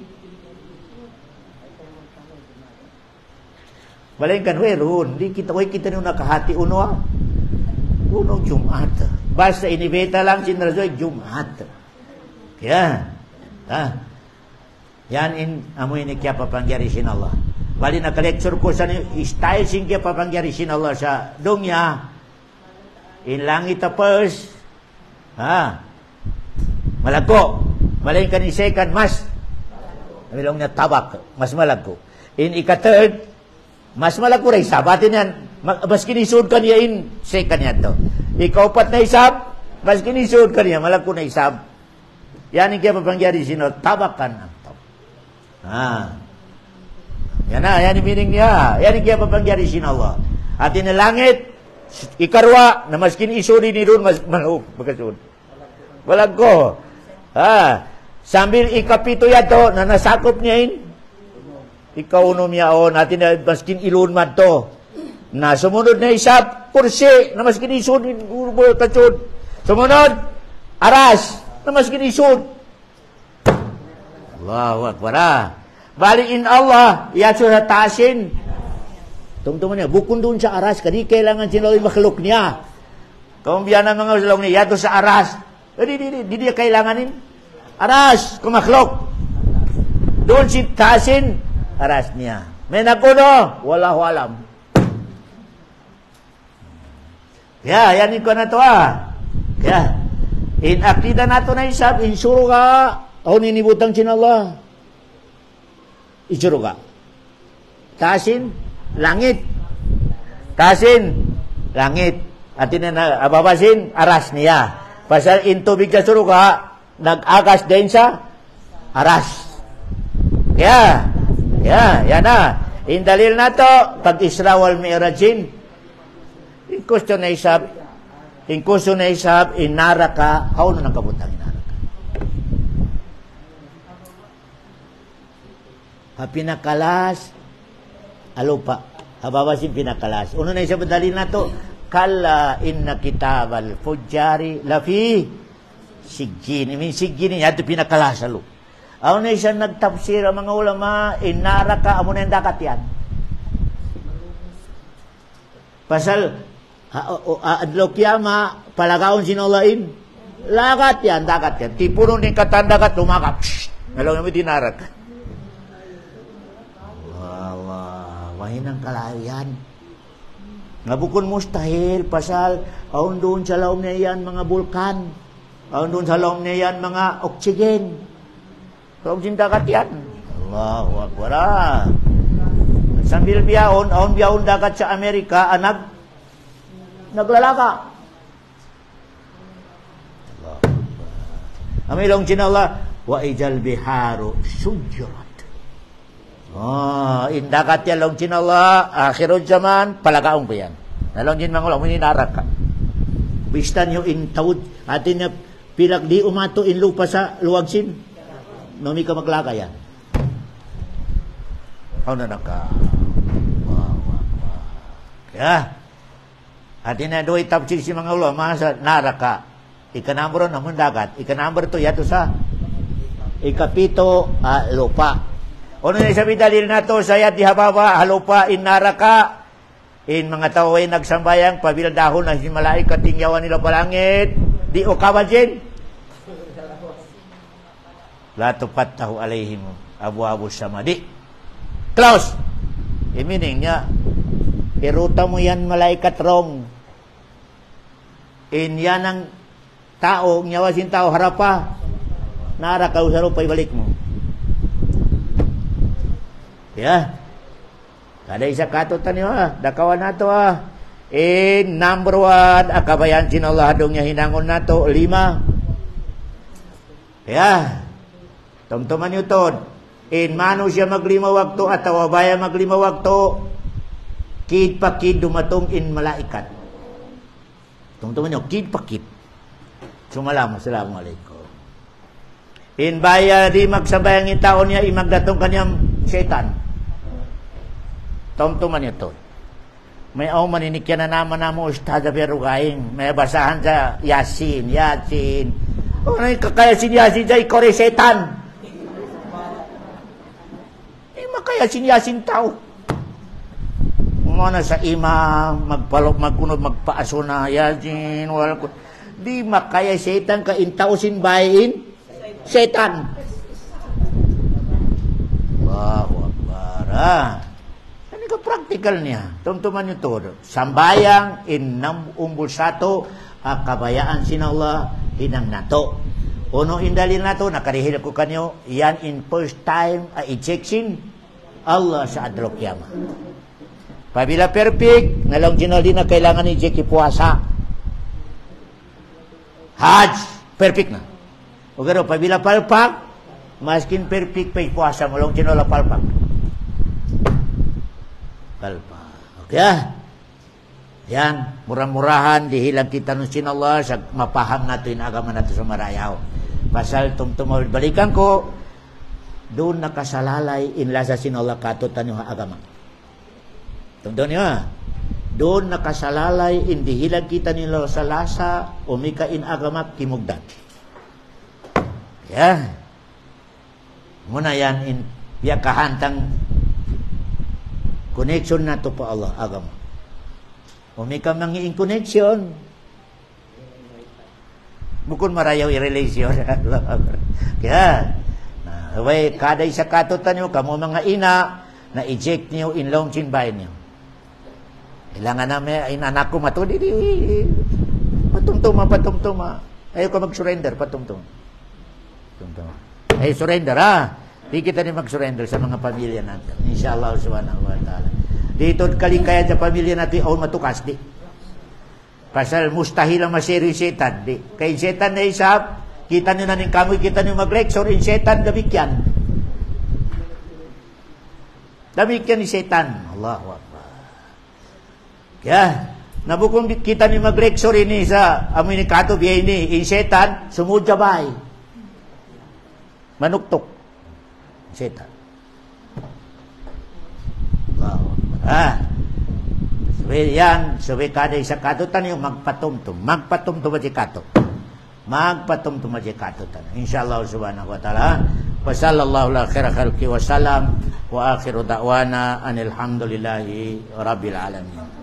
Balayin kan, ron. Di kita nung nakahati uno. Uno Jumat. Basta inibeta lang sinrazoy Jumat. Kaya, yan amoy ni kaya papangyari sin Allah. Bali naka-lecture ko sa style sin kaya papangyari sin Allah sa dunya. In langit tapos. Malagko. Malayin ka ni second, mas. Nabilong niya tabak. Mas malagko. In ika-third, mas malagko rin. Sabatin yan. Mas kinisod ka niya in second yan to. Ikaupat na isab, mas kinisod ka niya, malako na isab. Yan ang kaya papangyari sino, tabakan ang tao. Yan na, yan ang meaning niya. Yan ang kaya papangyari sino Allah. At in langit, ikarwa, na maskin isuri ni Ron, mas manok, magkasud. Walang ko. Sambil ikapito yato, na nasakop niya in, ikaw unom yaon, natin na maskin ilun man to. Na sumunod na isap, kursi, na maskin isud, kasud. Sumunod, aras, na maskin isud. Allahu Akbar. Baliin Allah, yaso sa tasin. Tungtungan niya, bukun doon sa aras, kadi kailangan sinawin makhluk niya. Kung biyan ng mga usulong niya, yato sa aras. Di dia kailanganin. Aras, kumakhluk. Doon si tasin, aras niya. May nakuno, wallahu alam. Kaya, yanin ko na to Kaya, in akida na to na isab, in suruga, ako ninibutang sinallah. Isuruga. Tasin, langit. Tasin, langit. At na ababasin, aras niya. Pasal in tubig sa suruga, nag-agas din sa aras. Yan na. In dalil na to, pag Isra wal Mi'rajin, in question na isab, in naraka, how na nagkabutang in naraka? Pinakalas, alupa. Habawasin pinakalas. Uno na isab dalil na to, kalla inna kitabal fujjari lafi sigjin. Sigjin niya, ito pinakalas alo. Ako na isang nagtapsir ang mga ulama, inaraka, amo na yung dakat yan. Pasal, adlaw kiyama, palagaon sinulain, lagat yan, dakat yan. Tipuno ni katandakat, lumakap. Nalong yung dinaraka. Wahinang kalayan. Nga bukon mustahil, pasal, aon doon sa laom niya yan mga bulkan. Aon doon sa laom niya yan mga oksigen. Kung dagat yan. Allahu Akbar. Sambil biyaon, aon biyaon dagat sa Amerika, naglalaka. Allahu Akbar. Amilong sinallah, wa ijal biharu sujurat. Indakat yan long sinallah, akhirul zaman, palagaong pa yan. Nalong din mga ulang, mininarak ka. Bistan yung intawud, atin na pilag di umato in lupa sa luwagsin. Nami ka maglaka yan. How na naka? Kaya, atin na do'y tapsil si mga ulang, masa naraka. Ikanambro naman dagat. Ikanambro to yato sa ikapito lupa. Ano na sabi dalil na to, sayat dihababa, halupa, in naraka, in mga tao ay nagsambayang, pabilang dahon na si malaikat, tingyawan nila palangit, di o kawajin. La tupat tahu alaihim, abu-abu samadi. Close! Meaning niya, iruta mo yan malaikat wrong. In yan ang tao, nyawasin tao, harapa, naraka, usarupay balik mo. Ya. Kada isa katutan niyo dakawan nato number 1 akabayan sinallah dong nya hinangon nato 5. Ya. Tumtuman niyo ton. In manusia maglima waktu atau wabaya maglima waktu kid pakid dumatong in malaikat. Tumtuman niyo kid pakid. Sumalam, assalamualaikum. In baya di magsabayang itaon niya imagdatong kanyang setan. Tumtuman ito. May maninikyan na naman na mo Ustad pero kaing. May basahan sa Yasin. O kaya sin Yasin dyan, ikore setan. Makaya sin Yasin tao. Muna sa imam, magkunod, magpaaso na Yasin. Di makaya setan ka intao sin bayin. Setan. Allahu Akbar. Practical niya. Tumtuman nyo to. Sambayang innam umbulsato kabayaan sinallah hinang nato. Uno indalil nato nakarihil ko kanyo yan in first time i-checksin Allah sa adlaw kiyama. Pabila perfect nalang ginaldi na kailangan i-check ipuasa. Hajj, perfect na. O gano, pabila palpak, maskin perfect pa puasa mo lang chinola palpak. Palpak. Okay. Yan, murah-murahan, dihilang kita nun sin Allah, sa mapaham nato yung agama nato sa marayaw. Pasal tumtumawid balikan ko, doon nakasalalay inlasa sin Allah katutan yung agama. Tumton nyo ha. Doon nakasalalay indihilang kita nila sa lasa, umika in agama kimugdan. Ya. Muna yan, ya kahantang connection na to pa Allah, agama. Umika mangiing connection. Bukod marayaw i-relation. Kaya, way, kada isa katutan nyo, kamo mga ina, na-eject nyo in long chinbay nyo. Ilangan namin, anak ko matuli, patumtuma. Ayaw ka mag-surrender, patumtuma. Ay, surrender, ha? Di kita ni mag-surrender sa mga pamilya natin. Inshallah, subhanahu wa ta'ala. Dito kalingkayan sa pamilya natin, all matukas, di. Pasal mustahil ang masiri setan, di. Kay setan na isap, kita nyo na ning kamoy, kita nyo mag-lecture, in setan, damikyan. Damikyan ni setan. Allahu Akbar. Kaya, nabukong kita nyo mag-lecture ini sa amoy ni kato biya ini, in setan, sumudjabay. Manuktok. Setan. Allahu Akbar. Sabi yan, sabi kada isa katutan yung magpatumtum. Magpatumtum at ikato. Magpatumtum at ikato. Inshallah subhanahu wa ta'ala. Wa sallallahu la khaira khalqi wa salam. Wa akhiru da'wana anilhamdulillahi rabbil alamin.